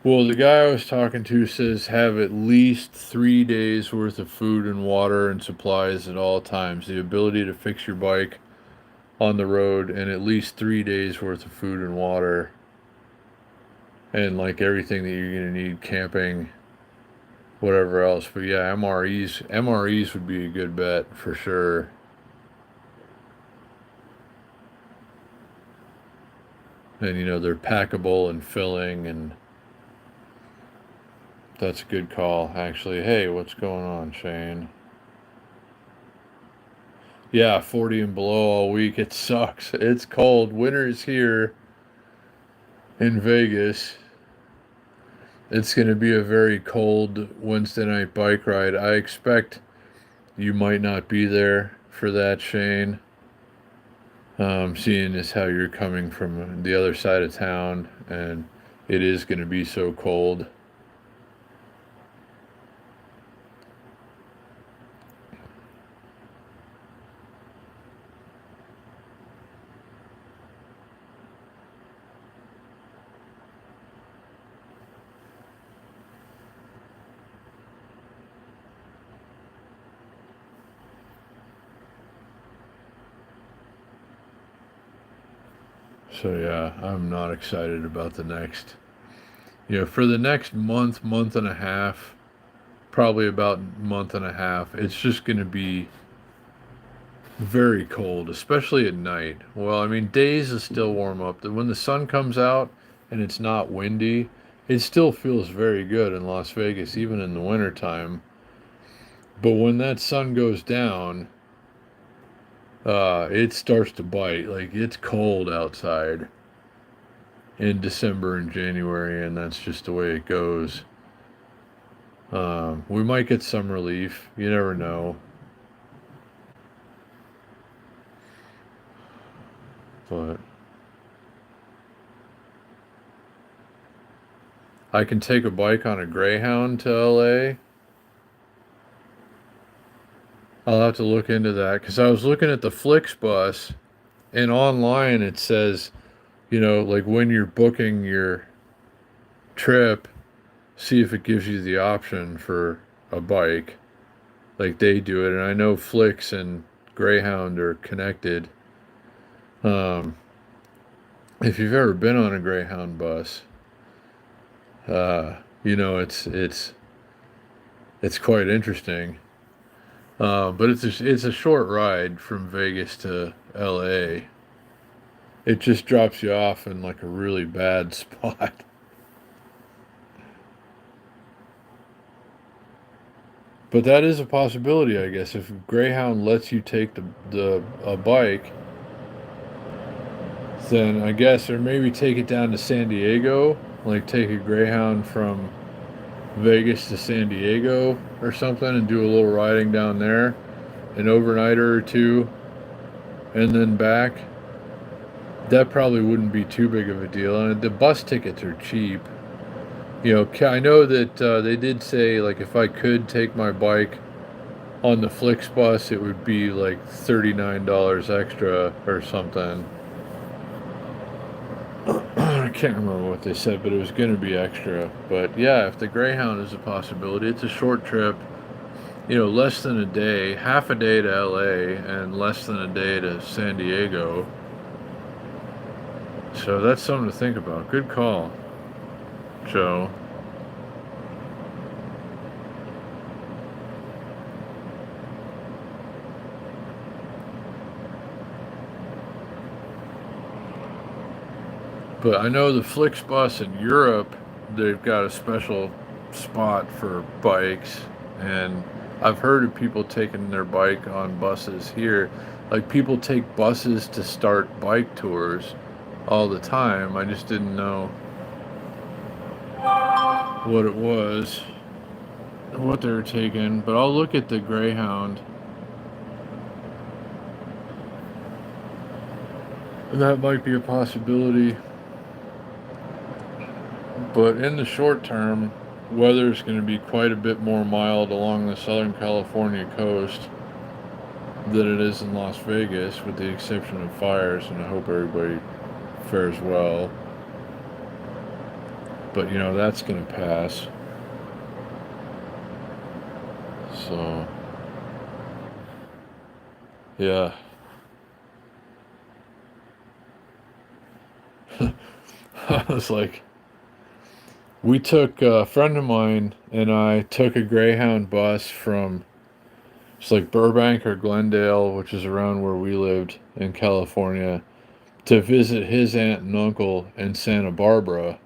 A: Well, the guy I was talking to says have at least 3 days worth of food and water and supplies at all times. The ability to fix your bike on the road, and at least 3 days worth of food and water. And like everything that you're going to need camping, whatever else. But yeah, MREs would be a good bet for sure. And they're packable and filling, and that's a good call, actually. Hey, what's going on, Shane? Yeah, 40 and below all week. It sucks. It's cold. Winter is here in Vegas. It's going to be a very cold Wednesday night bike ride. I expect you might not be there for that, Shane. Seeing as how you're coming from the other side of town, and it is going to be so cold. So yeah, I'm not excited about the next, for the next month and a half, probably about month and a half, it's just going to be very cold, especially at night. Well, I mean, days is still warm up. When the sun comes out and it's not windy, it still feels very good in Las Vegas, even in the wintertime. But when that sun goes down, it starts to bite. Like it's cold outside in December and January, and that's just the way it goes. We might get some relief. You never know. But I can take a bike on a Greyhound to LA. I'll have to look into that because I was looking at the Flixbus, and online it says, like when you're booking your trip, see if it gives you the option for a bike. Like they do it, and I know Flix and Greyhound are connected. Um, if you've ever been on a Greyhound bus, it's quite interesting. But it's a short ride from Vegas to L.A. It just drops you off in like a really bad spot. But that is a possibility, I guess. If Greyhound lets you take the a bike, then I guess, or maybe take it down to San Diego, like take a Greyhound from Vegas to San Diego or something, and do a little riding down there, an overnighter or two, and then back. That probably wouldn't be too big of a deal. And the bus tickets are cheap. I know that they did say like if I could take my bike on the Flixbus, it would be like $39 extra or something. I can't remember what they said, but it was going to be extra. But yeah, if the Greyhound is a possibility, it's a short trip. Less than a day, half a day to LA, and less than a day to San Diego. So that's something to think about. Good call, Joe. But I know the Flixbus in Europe, they've got a special spot for bikes, and I've heard of people taking their bike on buses here. Like people take buses to start bike tours all the time. I just didn't know what it was, what they were taking. But I'll look at the Greyhound. And that might be a possibility. But in the short term, weather is going to be quite a bit more mild along the Southern California coast than it is in Las Vegas, with the exception of fires, and I hope everybody fares well. But that's going to pass. So, yeah. I was like, we took a friend of mine and I took a Greyhound bus from it's like Burbank or Glendale, which is around where we lived in California, to visit his aunt and uncle in Santa Barbara.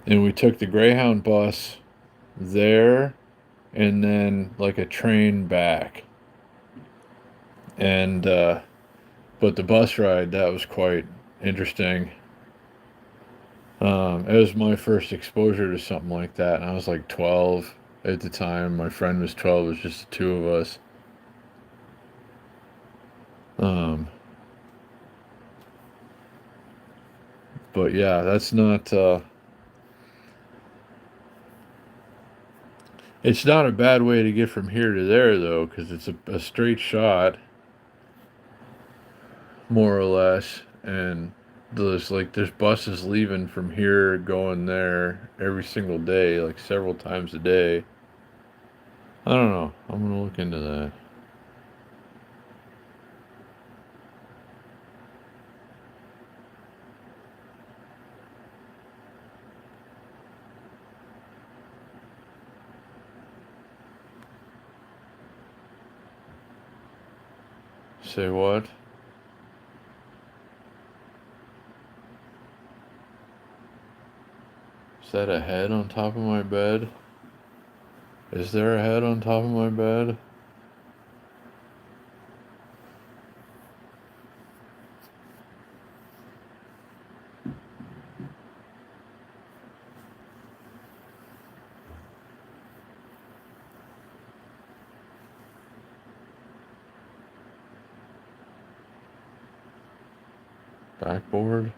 A: And we took the Greyhound bus there and then like a train back. And but the bus ride, that was quite interesting. It was my first exposure to something like that, and I was like 12 at the time. My friend was 12. It was just the two of us. Um, but yeah, that's not. It's not a bad way to get from here to there though, because it's a straight shot, more or less, and there's buses leaving from here going there every single day, like several times a day. I don't know. I'm gonna look into that. Say what? Is that a head on top of my bed? Is there a head on top of my bed? Backboard?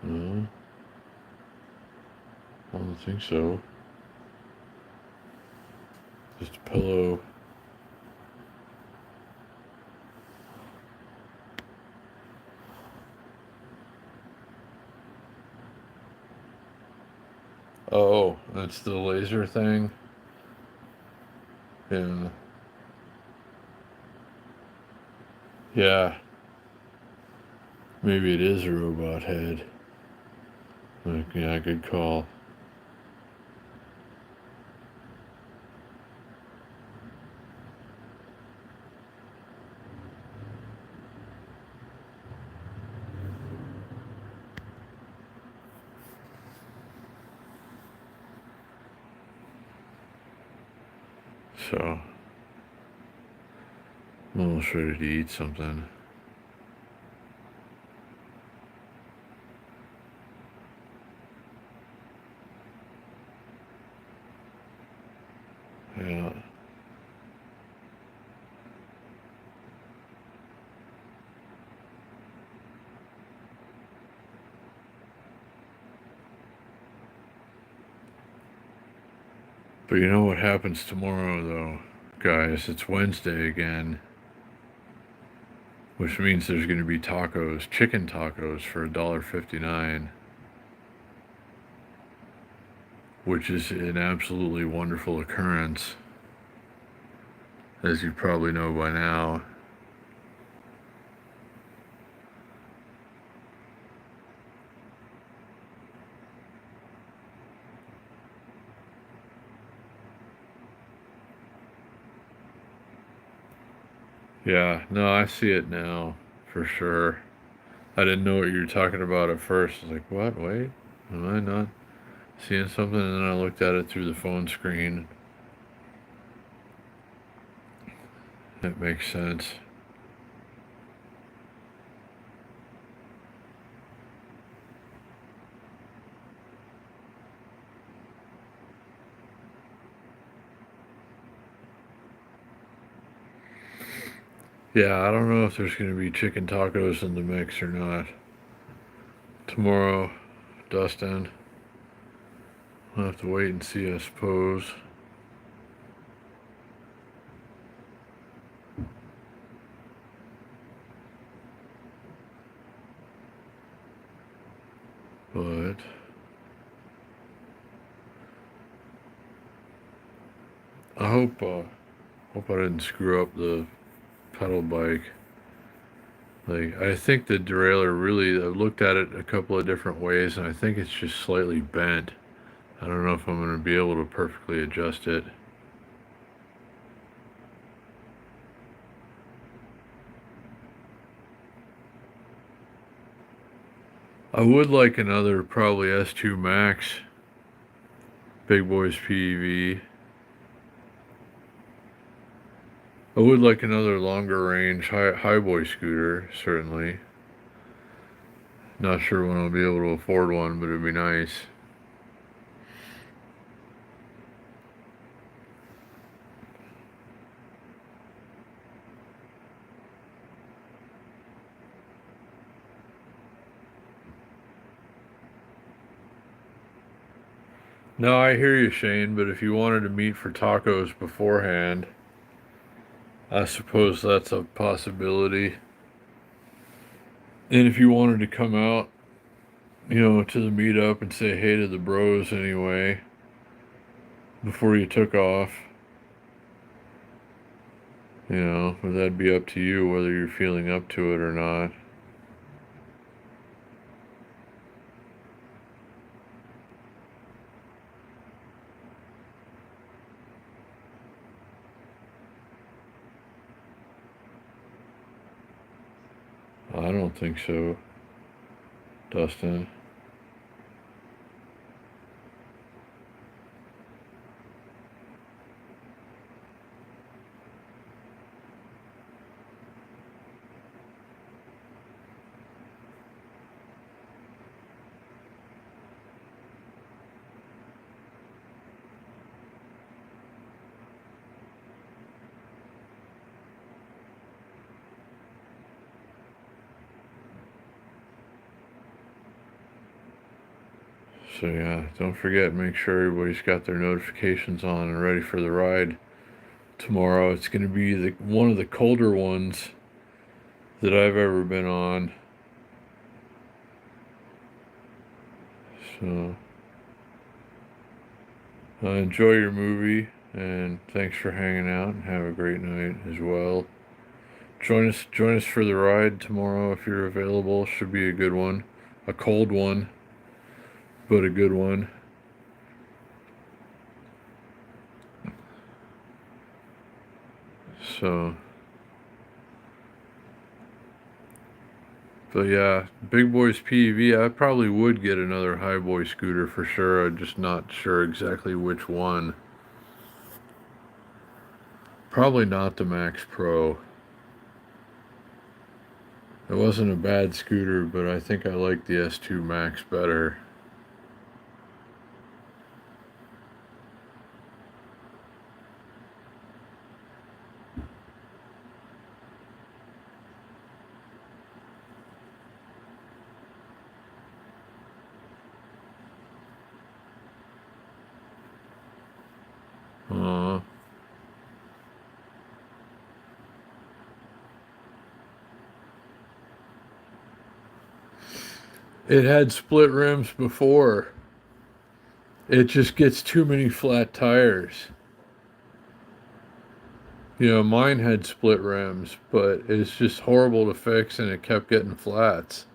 A: No, I don't think so. Just a pillow. Oh, that's the laser thing? Yeah. Yeah. Maybe it is a robot head. Like, yeah, good call. So, I'm almost ready to eat something. Yeah. But you know what happens tomorrow, though, guys? It's Wednesday again, which means there's going to be tacos, chicken tacos for $1.59, which is an absolutely wonderful occurrence, as you probably know by now. Yeah, no, I see it now, for sure. I didn't know what you were talking about at first. I was like, what? Wait, am I not seeing something? And then I looked at it through the phone screen. It makes sense. Yeah, I don't know if there's going to be chicken tacos in the mix or not. Tomorrow, Dustin. We'll have to wait and see, I suppose. But I hope I didn't screw up the pedal bike. Like, I think the derailleur really, I've looked at it a couple of different ways, and I think it's just slightly bent. I don't know if I'm going to be able to perfectly adjust it. I would like another probably S2 Max, Big Boys PEV. I would like another longer range high boy scooter, certainly. Not sure when I'll be able to afford one, but it'd be nice. No, I hear you, Shane, but if you wanted to meet for tacos beforehand, I suppose that's a possibility. And if you wanted to come out, to the meetup and say hey to the bros anyway, before you took off, but that'd be up to you whether you're feeling up to it or not. I don't think so, Dustin. So yeah, don't forget, make sure everybody's got their notifications on and ready for the ride tomorrow. It's going to be one of the colder ones that I've ever been on. So enjoy your movie, and thanks for hanging out, and have a great night as well. Join us for the ride tomorrow if you're available. Should be a good one. A cold one, but a good one. So, but yeah, Big Boy's PEV, I probably would get another high boy scooter for sure. I'm just not sure exactly which one. Probably not the Max Pro. It wasn't a bad scooter, but I think I like the S2 Max better. Uh, it had split rims before. It just gets too many flat tires. You know, mine had split rims, but it's just horrible to fix and it kept getting flats.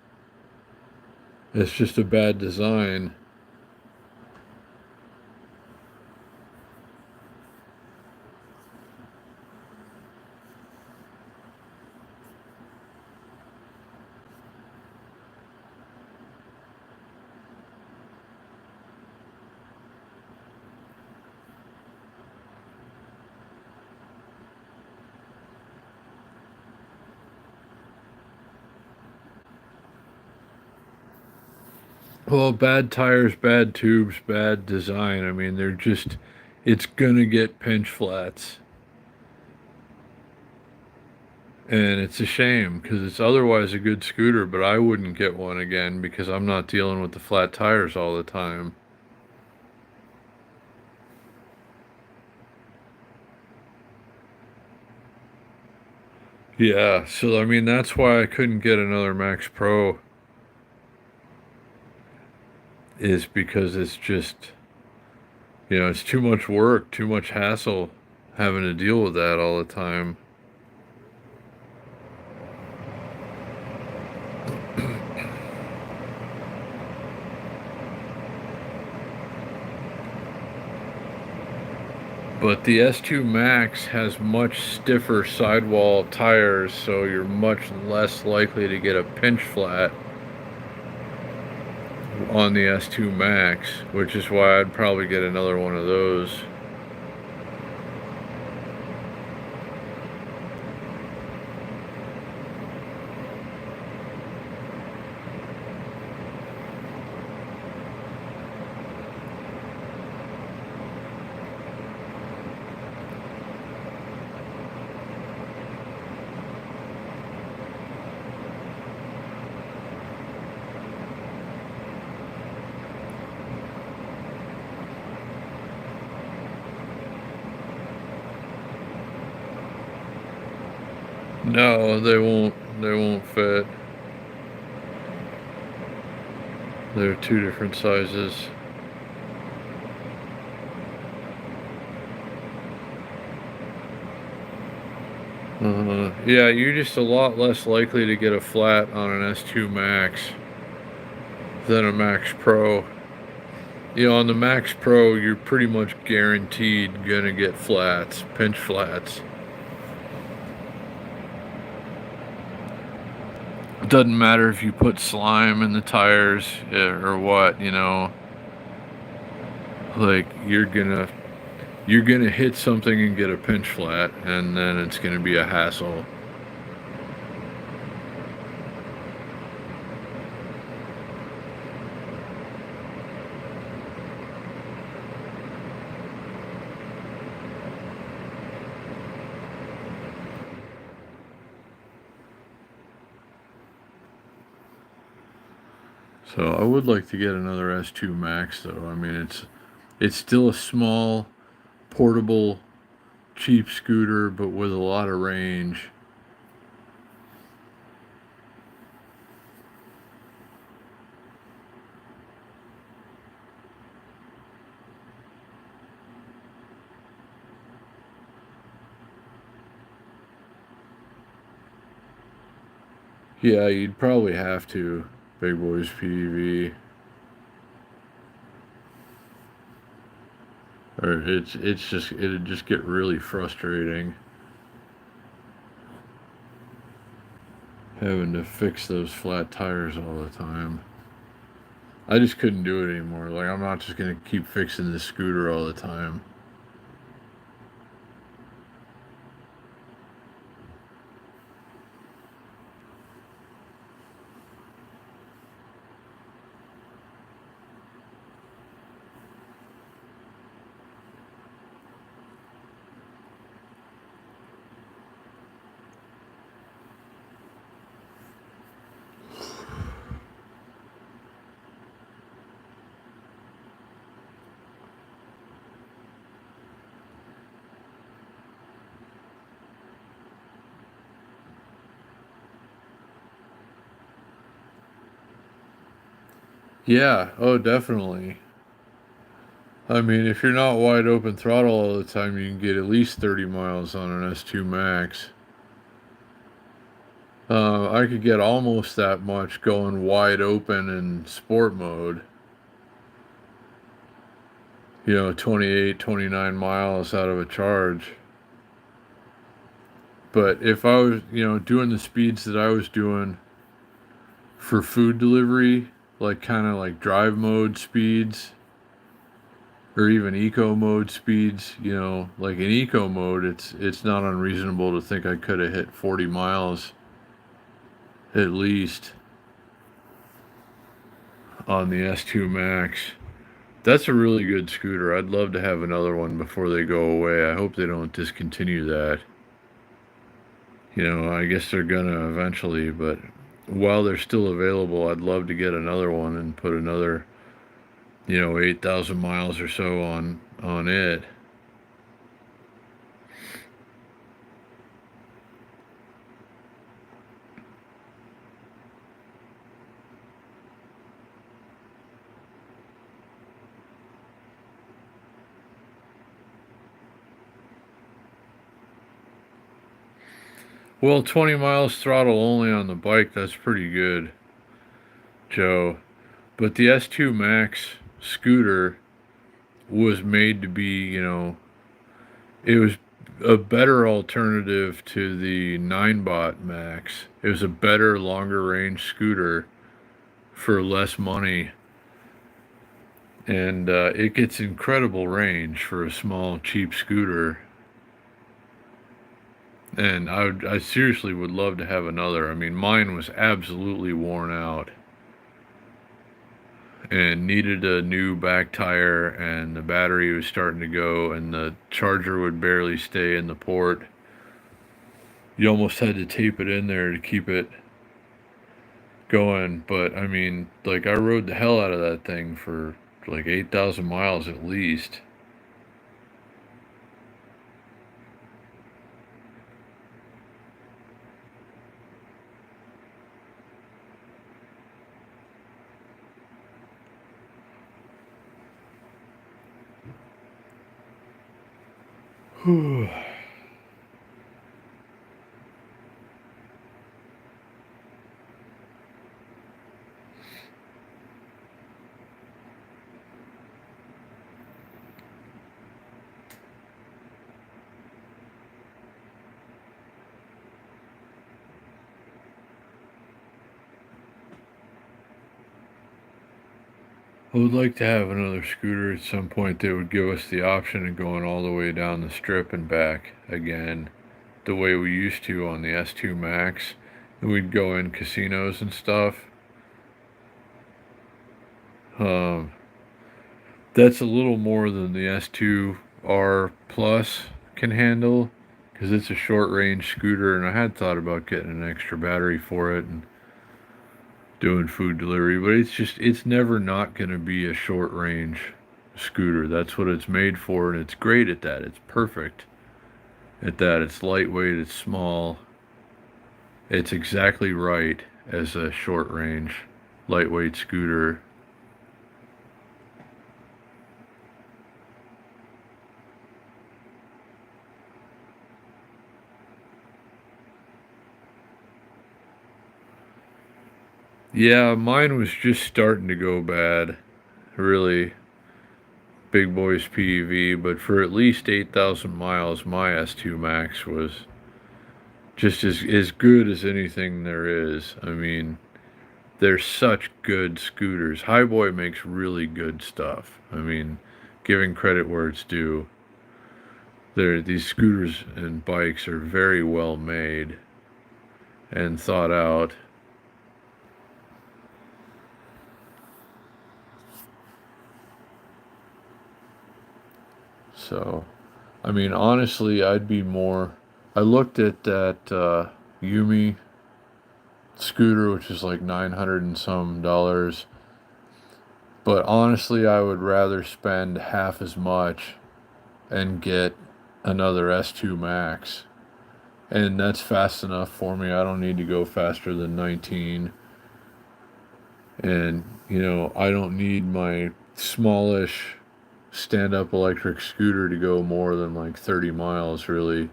A: It's just a bad design. Well, bad tires, bad tubes, bad design. I mean, it's gonna get pinch flats. And it's a shame because it's otherwise a good scooter, but I wouldn't get one again because I'm not dealing with the flat tires all the time. Yeah, so I mean, that's why I couldn't get another Max Pro, is because it's just, it's too much work, too much hassle having to deal with that all the time. But the S2 Max has much stiffer sidewall tires, so you're much less likely to get a pinch flat on the S2 Max, which is why I'd probably get another one of those. No, they won't fit. They're two different sizes. Yeah, you're just a lot less likely to get a flat on an S2 Max than a Max Pro. On the Max Pro, you're pretty much guaranteed gonna get flats, pinch flats. It doesn't matter if you put slime in the tires or what, like you're gonna hit something and get a pinch flat, and then it's gonna be a hassle. So I would like to get another S2 Max though. I mean, it's still a small, portable, cheap scooter, but with a lot of range. Yeah, you'd probably have to, Big Boys PV, or it's just it'd just get really frustrating having to fix those flat tires all the time. I just couldn't do it anymore. Like I'm not just gonna keep fixing the scooter all the time. Yeah, oh definitely. I mean, if you're not wide open throttle all the time, you can get at least 30 miles on an S2 Max. I could get almost that much going wide open in sport mode. 28, 29 miles out of a charge. But if I was, doing the speeds that I was doing for food delivery, like kind of like drive mode speeds or even eco mode speeds, like in eco mode, it's not unreasonable to think I could have hit 40 miles at least on the S2 Max. That's a really good scooter. I'd love to have another one before they go away. I hope they don't discontinue that. I guess they're gonna eventually, but while they're still available, I'd love to get another one and put another, 8,000 miles or so on it. Well, 20 miles throttle only on the bike, that's pretty good, Joe. But the S2 Max scooter was made to be, it was a better alternative to the 9-bot Max. It was a better, longer range scooter for less money. And it gets incredible range for a small, cheap scooter. And I seriously would love to have another. I mean, mine was absolutely worn out and needed a new back tire, and the battery was starting to go, and the charger would barely stay in the port. You almost had to tape it in there to keep it going. But I mean, like, I rode the hell out of that thing for like 8,000 miles at least. I would like to have another scooter at some point that would give us the option of going all the way down the strip and back again, the way we used to on the S2 Max. And we'd go in casinos and stuff. Um, that's a little more than the S2R Plus can handle because it's a short range scooter, and I had thought about getting an extra battery for it and doing food delivery, but it's never not going to be a short range scooter. That's what it's made for, and it's great at that. It's perfect at that. It's lightweight, it's small. It's exactly right as a short range lightweight scooter. Yeah, mine was just starting to go bad. Really big boys PEV, but for at least 8,000 miles, my S2 Max was just as good as anything there is. I mean, they're such good scooters. Highboy makes really good stuff. I mean, giving credit where it's due. These scooters and bikes are very well made and thought out. So, I mean, honestly, I'd be more. I looked at that Yumi scooter, which is like 900 and some dollars. But honestly, I would rather spend half as much and get another S2 Max. And that's fast enough for me. I don't need to go faster than 19. And, I don't need my smallish stand up electric scooter to go more than like 30 miles, really.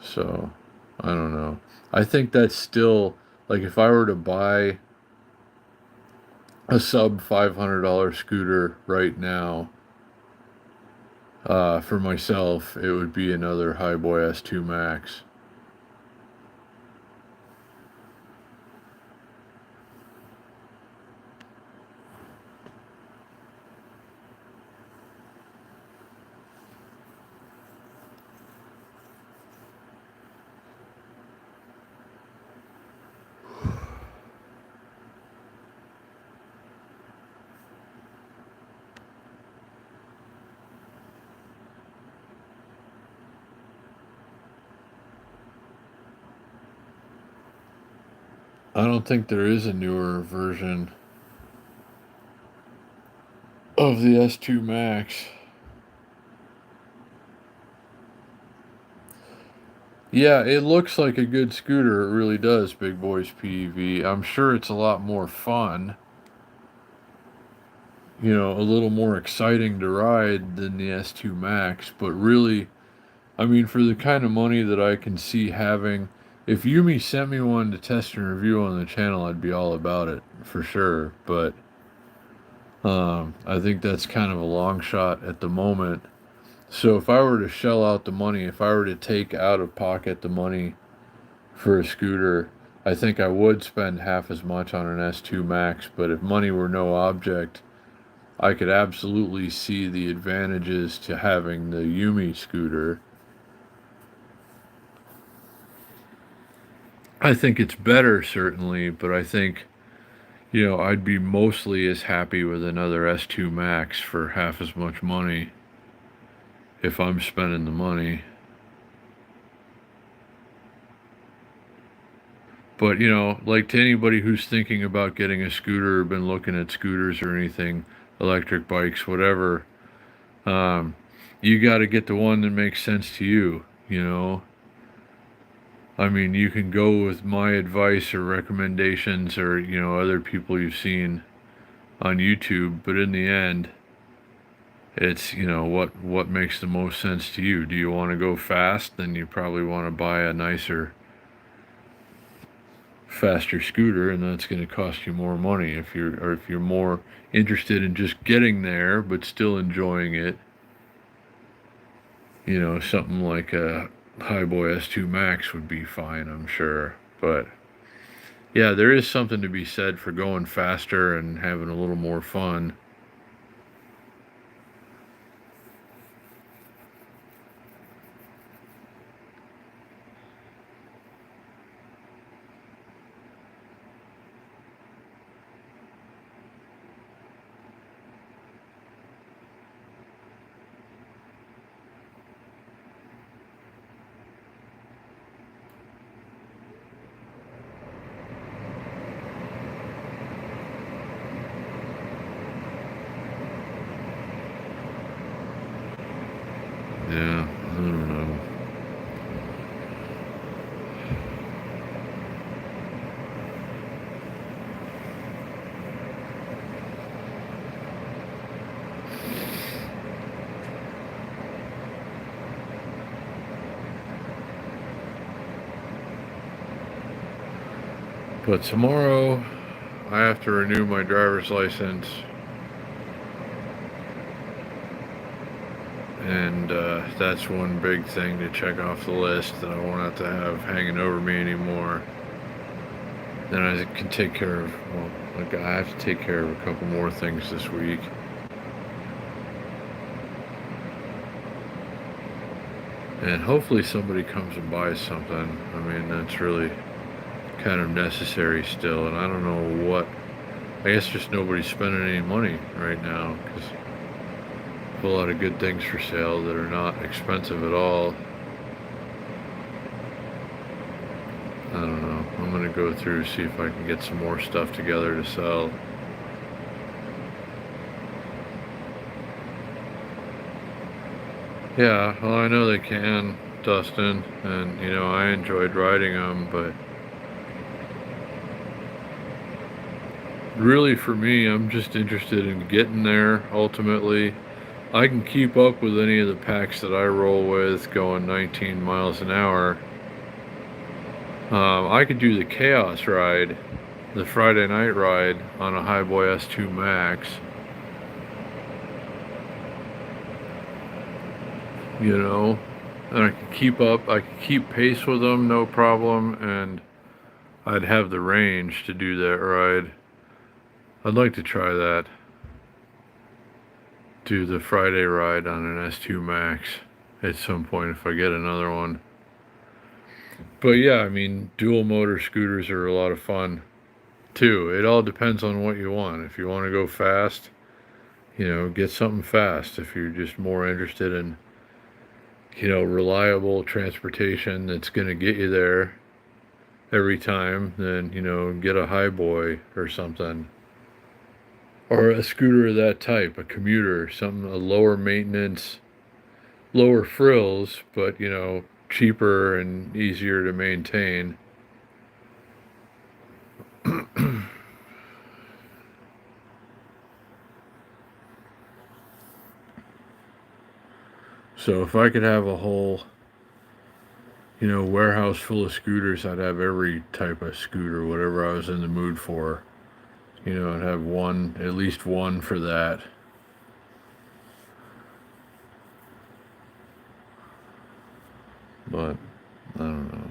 A: So, I don't know. I think that's still, like, if I were to buy a sub $500 scooter right now, for myself, it would be another Highboy S2 Max. I don't think there is a newer version of the S2 Max. Yeah, it looks like a good scooter. It really does, Big Boys PEV. I'm sure it's a lot more fun, a little more exciting to ride than the S2 Max, but really, I mean, for the kind of money that I can see having, if Yumi sent me one to test and review on the channel, I'd be all about it for sure. But I think that's kind of a long shot at the moment. So if I were to shell out the money, if I were to take out of pocket the money for a scooter, I think I would spend half as much on an S2 Max. But if money were no object, I could absolutely see the advantages to having the Yumi scooter. I think it's better, certainly, but I think, I'd be mostly as happy with another S2 Max for half as much money if I'm spending the money. But, like to anybody who's thinking about getting a scooter or been looking at scooters or anything, electric bikes, whatever, um, you got to get the one that makes sense to you. I mean, you can go with my advice or recommendations or, other people you've seen on YouTube, but in the end, it's, what makes the most sense to you. Do you want to go fast? Then you probably want to buy a nicer, faster scooter, and that's going to cost you more money. If you're more interested in just getting there but still enjoying it, something like a Highboy S2 Max would be fine, I'm sure. But yeah, there is something to be said for going faster and having a little more fun. Yeah, I don't know. But tomorrow, I have to renew my driver's license, and that's one big thing to check off the list that I won't have to have hanging over me anymore. Then I can take care of, well, like I have to take care of a couple more things this week. And hopefully somebody comes and buys something. I mean, that's really kind of necessary still. And I don't know what, I guess just nobody's spending any money right now because a lot of good things for sale that are not expensive at all. I don't know. I'm going to go through, see if I can get some more stuff together to sell. Yeah, well, I know they can, Dustin, and I enjoyed riding them, but really for me, I'm just interested in getting there ultimately. I can keep up with any of the packs that I roll with going 19 miles an hour. I could do the Chaos ride, the Friday night ride on a Highboy S2 Max. And I could keep up, I could keep pace with them, no problem, and I'd have the range to do that ride. I'd like to try that. Do the Friday ride on an S2 Max at some point if I get another one. But yeah, I mean, dual motor scooters are a lot of fun too. It all depends on what you want. If you want to go fast, get something fast. If you're just more interested in, reliable transportation that's going to get you there every time, then, get a Highboy or something. Or a scooter of that type, a commuter, something, a lower maintenance, lower frills, but, cheaper and easier to maintain. So if I could have a whole, warehouse full of scooters, I'd have every type of scooter, whatever I was in the mood for. I'd have one, at least one for that. But I don't know.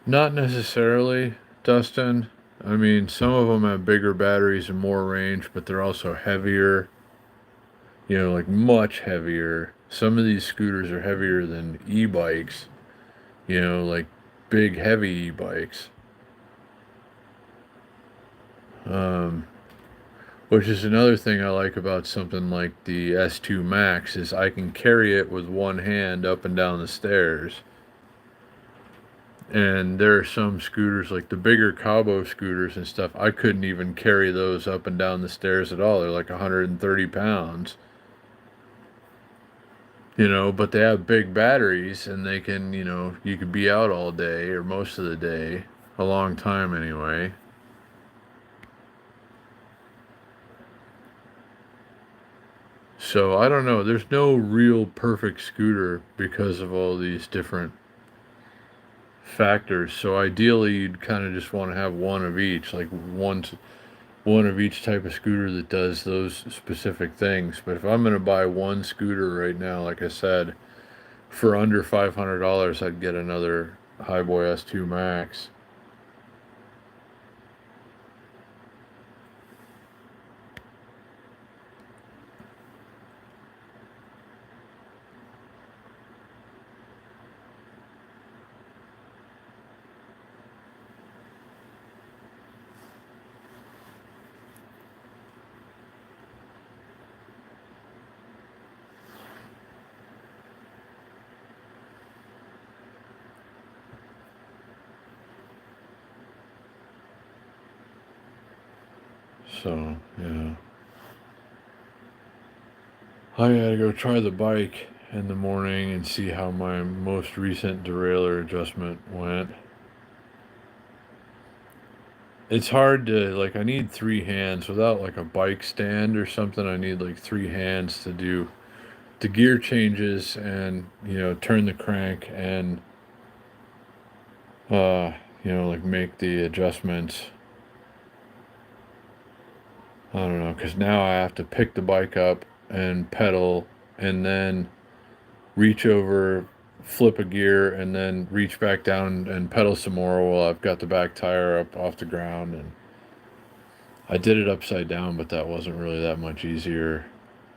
A: Not necessarily, Dustin. I mean, some of them have bigger batteries and more range, but they're also heavier. Like much heavier. Some of these scooters are heavier than e-bikes. Like big heavy e-bikes. Which is another thing I like about something like the S2 Max is I can carry it with one hand up and down the stairs. And there are some scooters, like the bigger Cabo scooters and stuff, I couldn't even carry those up and down the stairs at all. They're like 130 pounds. But they have big batteries and they can, you could be out all day or most of the day, a long time anyway. So I don't know. There's no real perfect scooter because of all these different factors. So ideally, you'd kind of just want to have one of each, like one of each type of scooter that does those specific things. But if I'm going to buy one scooter right now, like I said, for under $500, I'd get another Highboy S2 Max. So, yeah. I gotta go try the bike in the morning and see how my most recent derailleur adjustment went. It's hard to, like, I need three hands without, like, a bike stand or something. I need, like, three hands to do the gear changes and, turn the crank and, uh, like, make the adjustments. I don't know, because now I have to pick the bike up and pedal and then reach over, flip a gear, and then reach back down and pedal some more while I've got the back tire up off the ground. And I did it upside down, but that wasn't really that much easier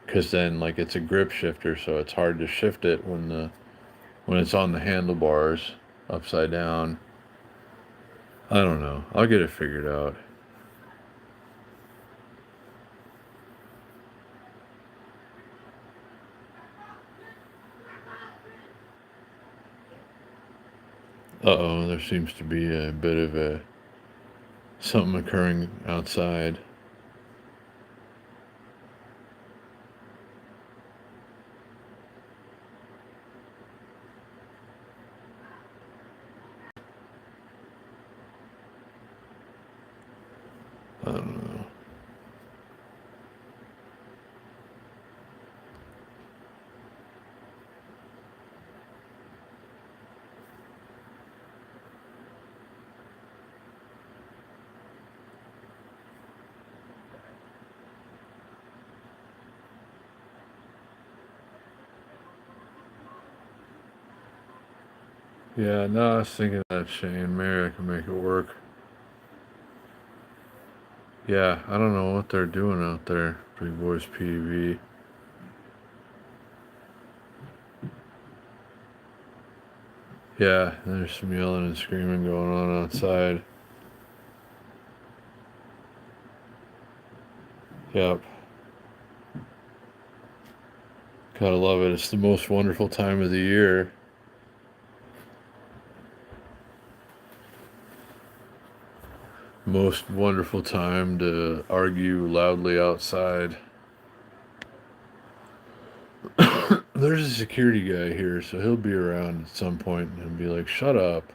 A: because then, like, it's a grip shifter, so it's hard to shift it when it's on the handlebars upside down. I don't know. I'll get it figured out. Uh-oh, there seems to be a bit of a something occurring outside. I don't know. Yeah, no, I was thinking of that, Shane. Maybe I can make it work. Yeah, I don't know what they're doing out there, Big Boys PV. Yeah, there's some yelling and screaming going on outside. Yep. Gotta love it. It's the most wonderful time of the year. Most wonderful time to argue loudly outside. There's a security guy here, so he'll be around at some point and be like, shut up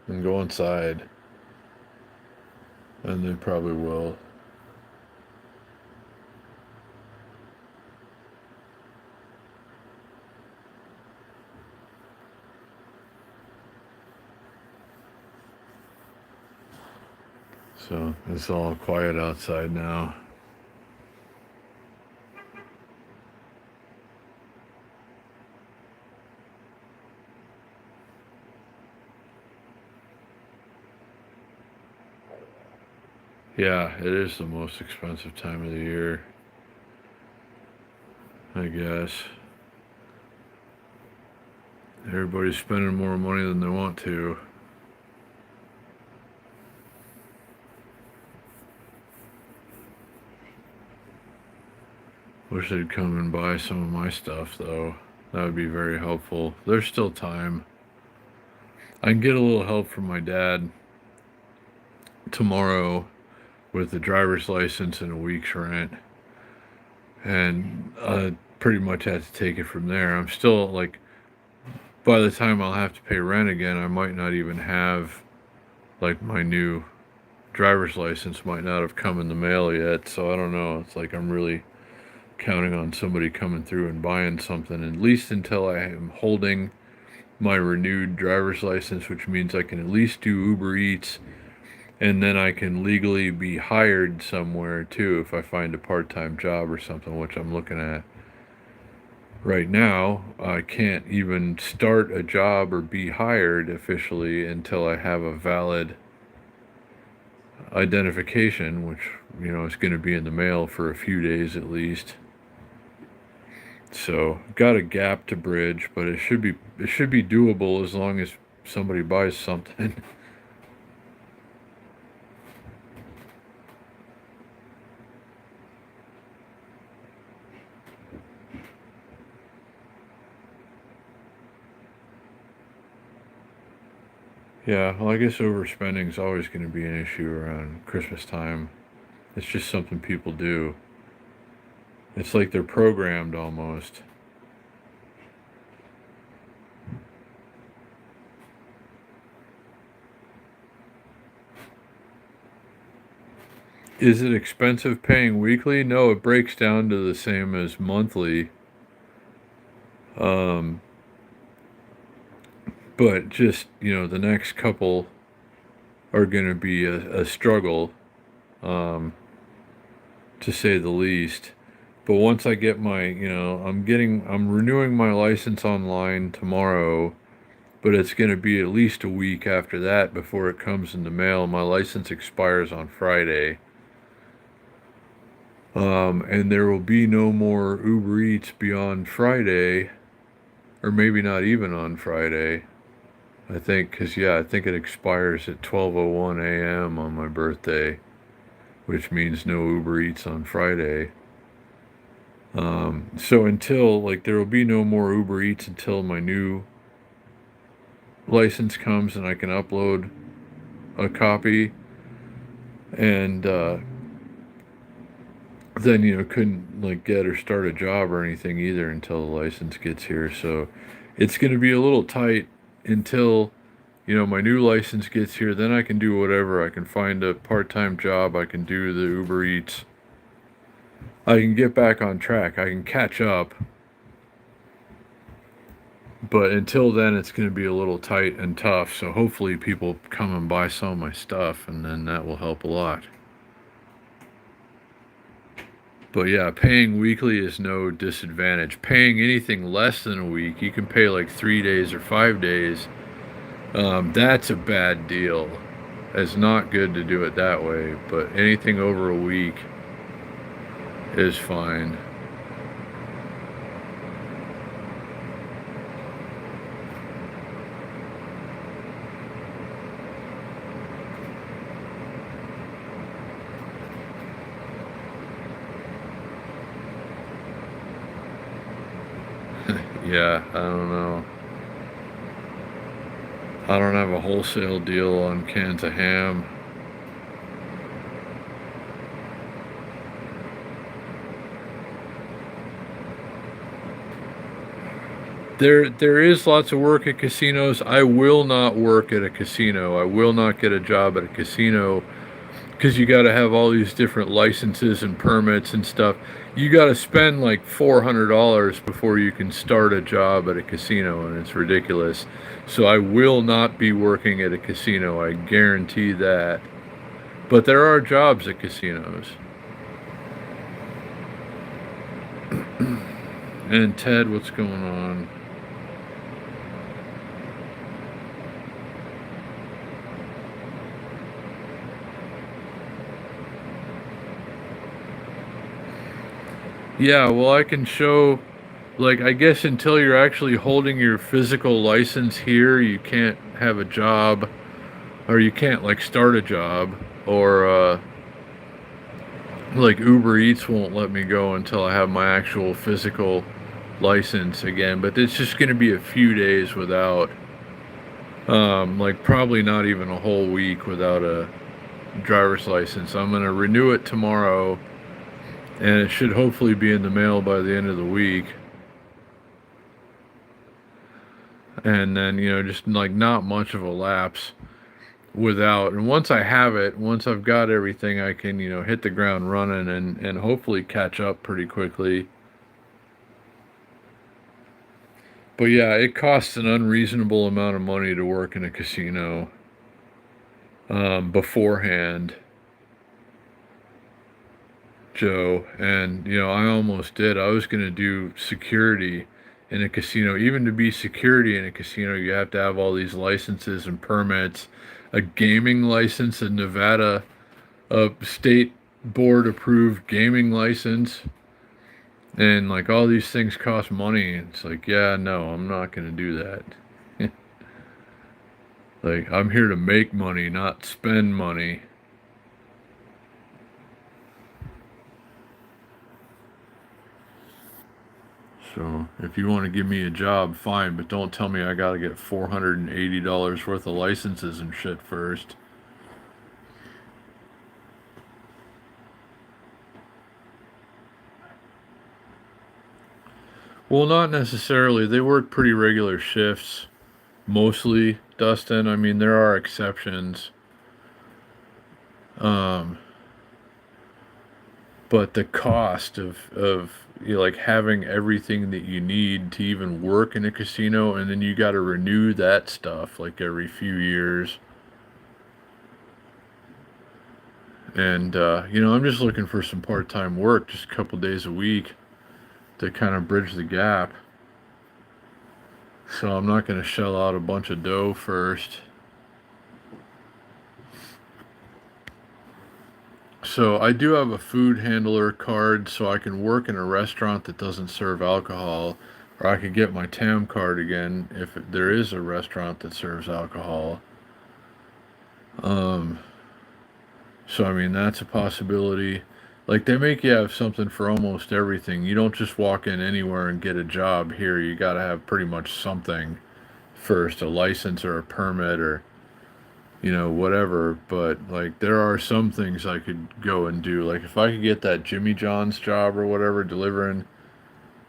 A: and go inside. And they probably will. So it's all quiet outside now. Yeah, it is the most expensive time of the year, I guess. Everybody's spending more money than they want to. Wish they'd come and buy some of my stuff, though. That would be very helpful. There's still time. I can get a little help from my dad tomorrow with the driver's license and a week's rent. And I pretty much have to take it from there. I'm still, like, by the time I'll have to pay rent again, I might not even have, like, my new driver's license might not have come in the mail yet. So I don't know. It's like I'm really counting on somebody coming through and buying something, at least until I am holding my renewed driver's license, which means I can at least do Uber Eats, and then I can legally be hired somewhere too if I find a part-time job or something, which I'm looking at. Right now, I can't even start a job or be hired officially until I have a valid identification, which, is going to be in the mail for a few days at least. So, got a gap to bridge, but it should be doable as long as somebody buys something. Yeah, well, I guess overspending is always going to be an issue around Christmas time. It's just something people do. It's like they're programmed almost. Is it expensive paying weekly? No, it breaks down to the same as monthly. Um, but just, the next couple are going to be a struggle, um, to say the least. But once I get my, I'm renewing my license online tomorrow, but it's going to be at least a week after that before it comes in the mail. My license expires on Friday. And there will be no more Uber Eats beyond Friday, or maybe not even on Friday. I think, because, I think it expires at 12:01 a.m. on my birthday, which means no Uber Eats on Friday. So until, there will be no more Uber Eats until my new license comes and I can upload a copy. And then, couldn't, get or start a job or anything either until the license gets here. So it's going to be a little tight until, my new license gets here. Then I can do whatever. I can find a part-time job. I can do the Uber Eats. I can get back on track. I can catch up. But until then, it's going to be a little tight and tough. So hopefully people come and buy some of my stuff, and then that will help a lot. But yeah, paying weekly is no disadvantage. Paying anything less than a week, you can pay like 3 days or 5 days. That's a bad deal. It's not good to do it that way. But anything over a week is fine. Yeah, I don't know. I don't have a wholesale deal on cans of ham. There is lots of work at casinos. I will not work at a casino. I will not get a job at a casino because you got to have all these different licenses and permits and stuff. You got to spend like $400 before you can start a job at a casino, and it's ridiculous. So I will not be working at a casino. I guarantee that. But there are jobs at casinos. And Ted, what's going on? Yeah, well, I can show, I guess until you're actually holding your physical license here, you can't have a job, or you can't, start a job, or, Uber Eats won't let me go until I have my actual physical license again. But it's just going to be a few days without, probably not even a whole week without a driver's license. I'm going to renew it tomorrow, and it should hopefully be in the mail by the end of the week. And then, just not much of a lapse without. And once I have it, once I've got everything, I can, hit the ground running and hopefully catch up pretty quickly. But yeah, it costs an unreasonable amount of money to work in a casino beforehand, Joe. And, I almost did. I was going to do security in a casino. Even to be security in a casino, you have to have all these licenses and permits, a gaming license, a Nevada, a state board approved gaming license. And all these things cost money. It's yeah, no, I'm not going to do that. I'm here to make money, not spend money. So if you want to give me a job, fine, but don't tell me I got to get $480 worth of licenses and shit first. Well, not necessarily. They work pretty regular shifts, mostly, Dustin. I mean, there are exceptions. Um, but the cost of like having everything that you need to even work in a casino, and then you got to renew that stuff like every few years. And I'm just looking for some part-time work, just a couple days a week to kind of bridge the gap. So I'm not going to shell out a bunch of dough first. So I do have a food handler card, so I can work in a restaurant that doesn't serve alcohol, or I could get my TAM card again if there is a restaurant that serves alcohol. Um, so I mean that's a possibility. Like they make you have something for almost everything. You don't just walk in anywhere and get a job here. You got to have pretty much something first, a license or a permit or whatever. But like, there are some things I could go and do. Like, if I could get that Jimmy John's job or whatever, delivering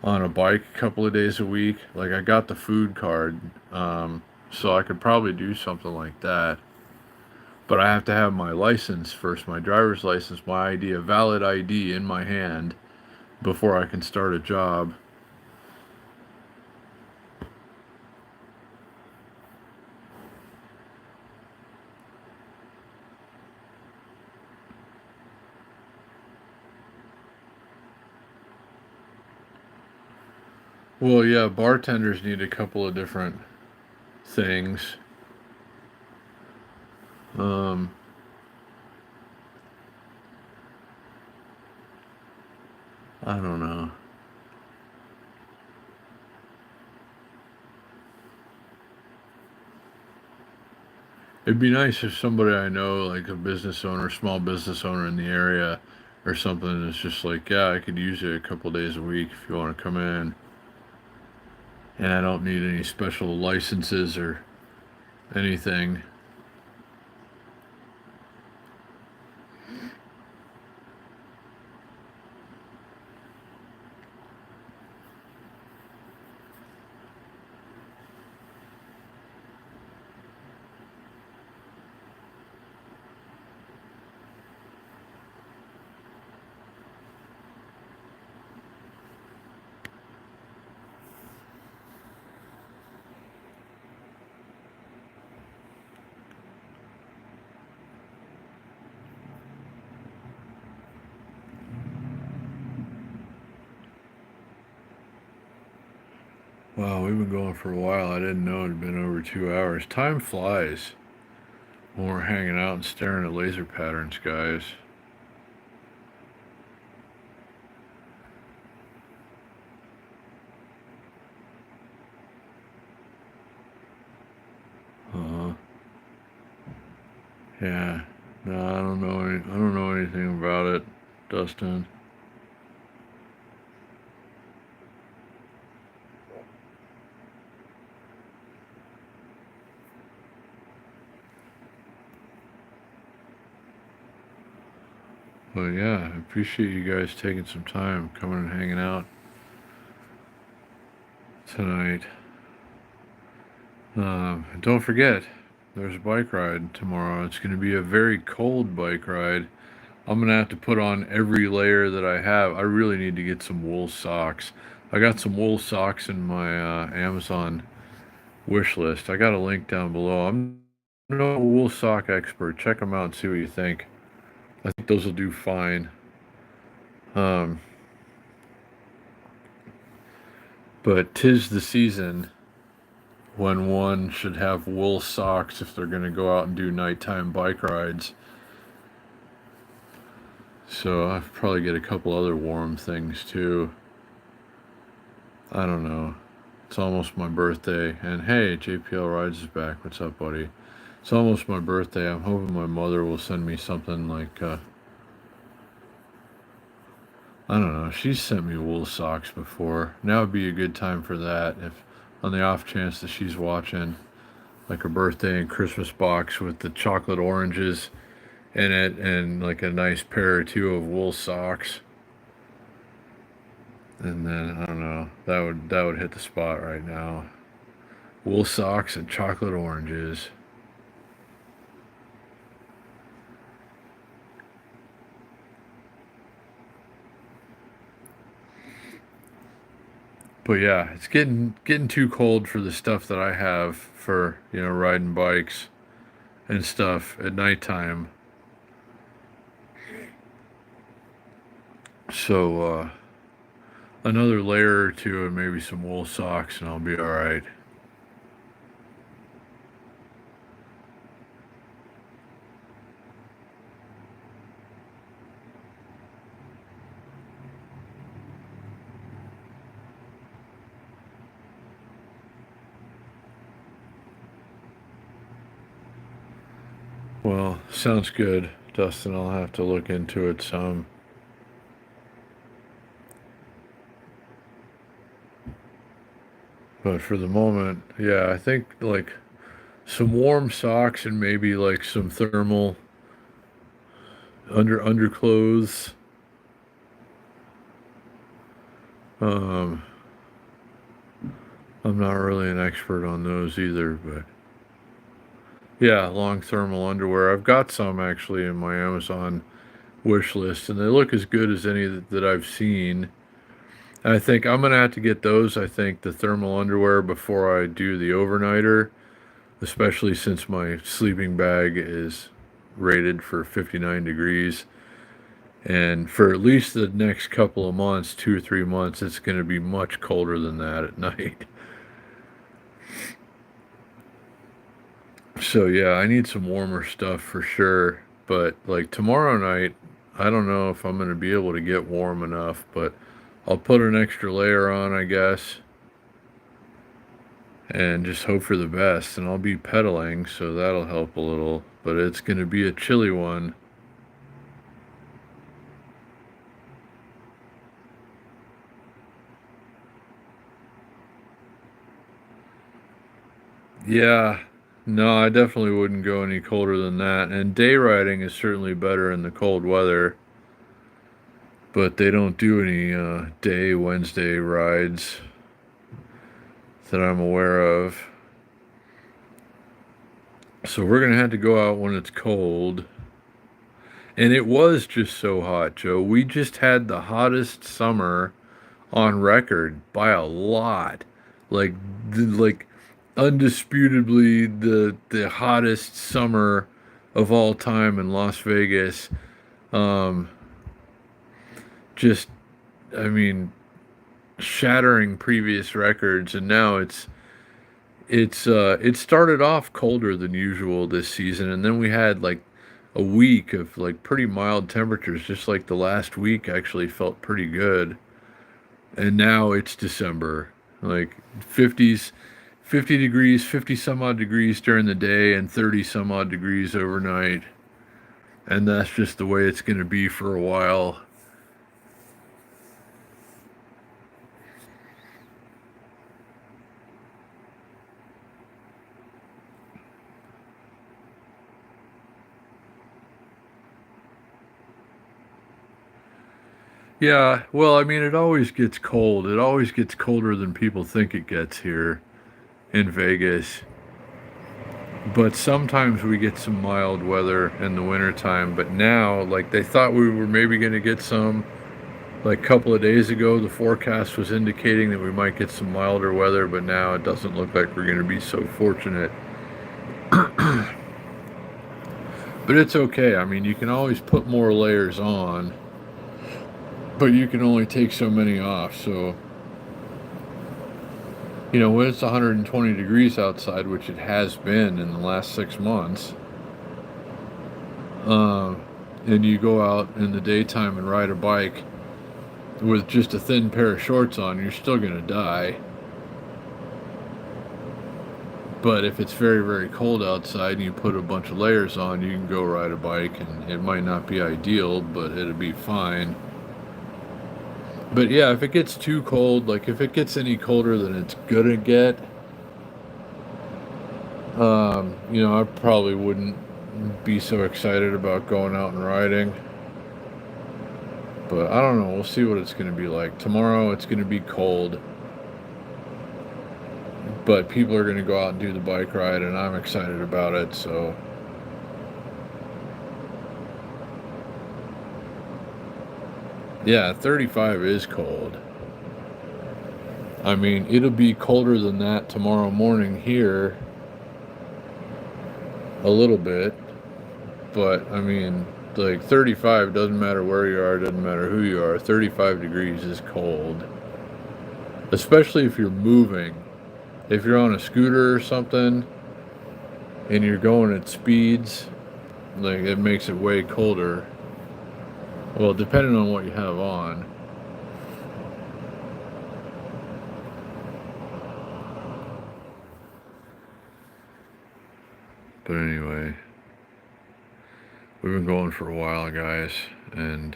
A: on a bike a couple of days a week, like, I got the food card, so I could probably do something like that. But I have to have my license first, my driver's license, my ID, a valid ID in my hand before I can start a job. Well, yeah, bartenders need a couple of different things. Um, I don't know. It'd be nice if somebody I know, like a business owner, small business owner in the area or something, is just like, yeah, I could use you a couple days a week if you want to come in. And I don't need any special licenses or anything. Wow, we've been going for a while. I didn't know it had been over 2 hours. Time flies when we're hanging out and staring at laser patterns, guys. Uh, yeah. No, I don't know. I don't know anything about it, Dustin. But yeah, I appreciate you guys taking some time coming and hanging out tonight. Don't forget, there's a bike ride tomorrow. It's going to be a very cold bike ride. I'm going to have to put on every layer that I have. I really need to get some wool socks. I got some wool socks in my Amazon wish list. I got a link down below. I'm no wool sock expert. Check them out and see what you think. I think those will do fine. Um, but 'tis the season when one should have wool socks if they're going to go out and do nighttime bike rides. So I'll probably get a couple other warm things too. I don't know. It's almost my birthday. And hey, JPL Rides is back. What's up, buddy? It's almost my birthday. I'm hoping my mother will send me something like, I don't know. She's sent me wool socks before. Now would be a good time for that if, on the off chance that she's watching, like a birthday and Christmas box with the chocolate oranges in it and like a nice pair or two of wool socks. And then I don't know, that would hit the spot right now. Wool socks and chocolate oranges. But yeah, it's getting too cold for the stuff that I have for, riding bikes and stuff at nighttime. So another layer or two and maybe some wool socks and I'll be all right. Well, sounds good, Dustin. I'll have to look into it some. But for the moment, yeah, I think like some warm socks and maybe like some thermal underclothes. Um, I'm not really an expert on those either, but yeah, long thermal underwear. I've got some actually in my Amazon wish list, and they look as good as any that I've seen. And I think I'm gonna have to get those. I think the thermal underwear before I do the overnighter, especially since my sleeping bag is rated for 59 degrees. And for at least the next couple of months, 2 or 3 months, it's going to be much colder than that at night. So yeah, I need some warmer stuff for sure. But like tomorrow night, I don't know if I'm going to be able to get warm enough, but I'll put an extra layer on, I guess, and just hope for the best. And I'll be pedaling, so that'll help a little. But it's going to be a chilly one. Yeah, no, I definitely wouldn't go any colder than that. And day riding is certainly better in the cold weather, but they don't do any day Wednesday rides that I'm aware of. So we're going to have to go out when it's cold. And it was just so hot, Joe. We just had the hottest summer on record by a lot. Like like undisputably the hottest summer of all time in Las Vegas. Um just I mean shattering previous records, and now it started off colder than usual this season, and then we had like a week of like pretty mild temperatures. Just like the last week actually felt pretty good, and now it's December, like 50s, 50 degrees, 50 some odd degrees during the day and 30 some odd degrees overnight, and that's just the way it's going to be for a while. Yeah, well, I mean, it always gets cold. It always gets colder than people think it gets here in Vegas. But sometimes we get some mild weather in the wintertime. But now, like, they thought we were maybe going to get some, like, a couple of days ago, the forecast was indicating that we might get some milder weather. But now it doesn't look like we're going to be so fortunate. But it's okay. I mean, you can always put more layers on, but you can only take so many off. So when it's 120 degrees outside, which it has been in the last 6 months, um, and you go out in the daytime and ride a bike with just a thin pair of shorts on, you're still going to die. But if it's very, very cold outside and you put a bunch of layers on, you can go ride a bike, and it might not be ideal, but it'll be fine. But yeah, if it gets too cold, like if it gets any colder than it's gonna get, I probably wouldn't be so excited about going out and riding. But I don't know. We'll see what it's going to be like. Tomorrow it's going to be cold, but people are going to go out and do the bike ride, and I'm excited about it. So, yeah, 35 is cold. I mean, it'll be colder than that tomorrow morning here, a little bit, but I mean, like 35 doesn't matter where you are, doesn't matter who you are. 35 degrees is cold, especially if you're moving. If you're on a scooter or something and you're going at speeds, like it makes it way colder. Well, depending on what you have on. But anyway, we've been going for a while, guys, and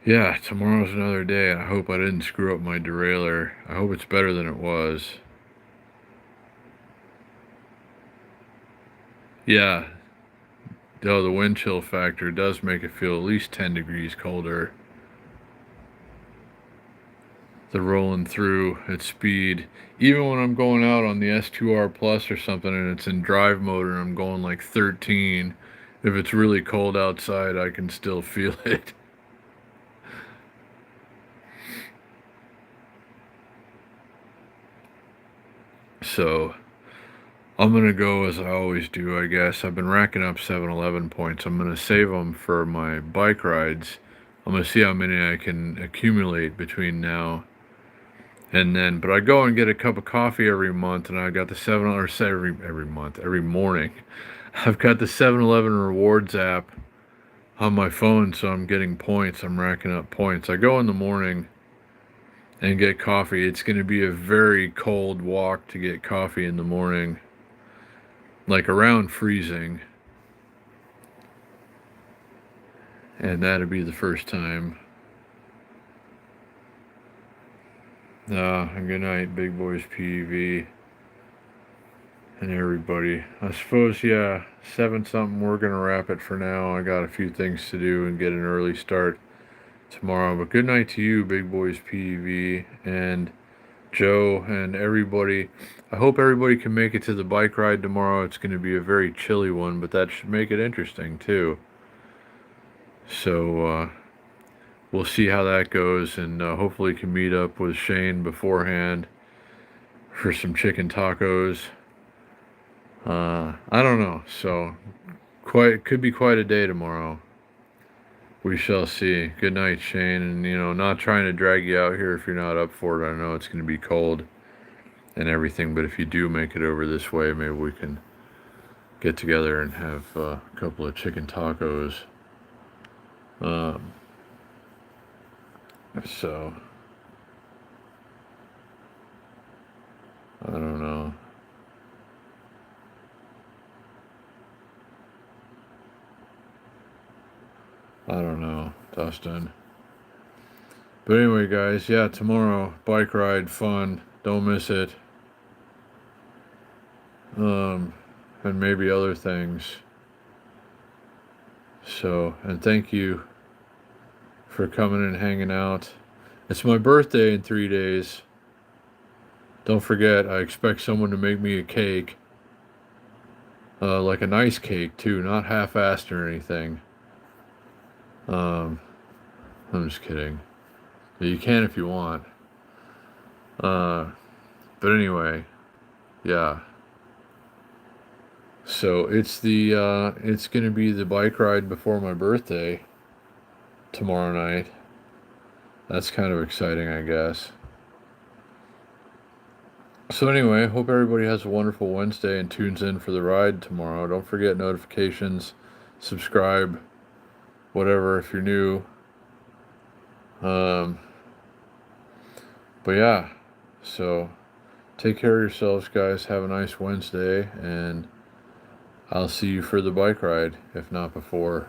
A: yeah, tomorrow's another day. I hope I didn't screw up my derailleur. I hope it's better than it was. Yeah, though the wind chill factor does make it feel at least 10 degrees colder. The rolling through at speed. Even when I'm going out on the S2R Plus or something and it's in drive mode and I'm going like 13, if it's really cold outside, I can still feel it. So I'm going to go as I always do, I guess. I've been racking up 7-Eleven points. I'm going to save them for my bike rides. I'm going to see how many I can accumulate between now and then. But I go and get a cup of coffee every month, and I got the 7 or every month, every morning. I've got the 7-Eleven rewards app on my phone, so I'm getting points. I'm racking up points. I go in the morning and get coffee. It's going to be a very cold walk to get coffee in the morning, like around freezing. And that'll be the first time. And good night, Big Boys PV and everybody. I suppose, yeah, 7-something, we're going to wrap it for now. I got a few things to do and get an early start tomorrow. But good night to you, Big Boys PV and Joe and everybody. I hope everybody can make it to the bike ride tomorrow. It's going to be a very chilly one, but that should make it interesting too. So we'll see how that goes, and hopefully can meet up with Shane beforehand for some chicken tacos. I don't know. So could be quite a day tomorrow. We shall see. Good night, Shane. And not trying to drag you out here if you're not up for it. I know it's going to be cold and everything, but if you do make it over this way, maybe we can get together and have a couple of chicken tacos. So I don't know. Dustin. But anyway, guys, yeah, tomorrow, bike ride, fun. Don't miss it. And maybe other things. So, and thank you for coming and hanging out. It's my birthday in 3 days. Don't forget, I expect someone to make me a cake. Like a nice cake, too, not half-assed or anything. I'm just kidding. You can if you want. But anyway, yeah. So it's gonna be the bike ride before my birthday tomorrow night. That's kind of exciting, I guess. So anyway, hope everybody has a wonderful Wednesday and tunes in for the ride tomorrow. Don't forget notifications, subscribe, whatever if you're new. But yeah, so take care of yourselves, guys. Have a nice Wednesday, and I'll see you for the bike ride, if not before.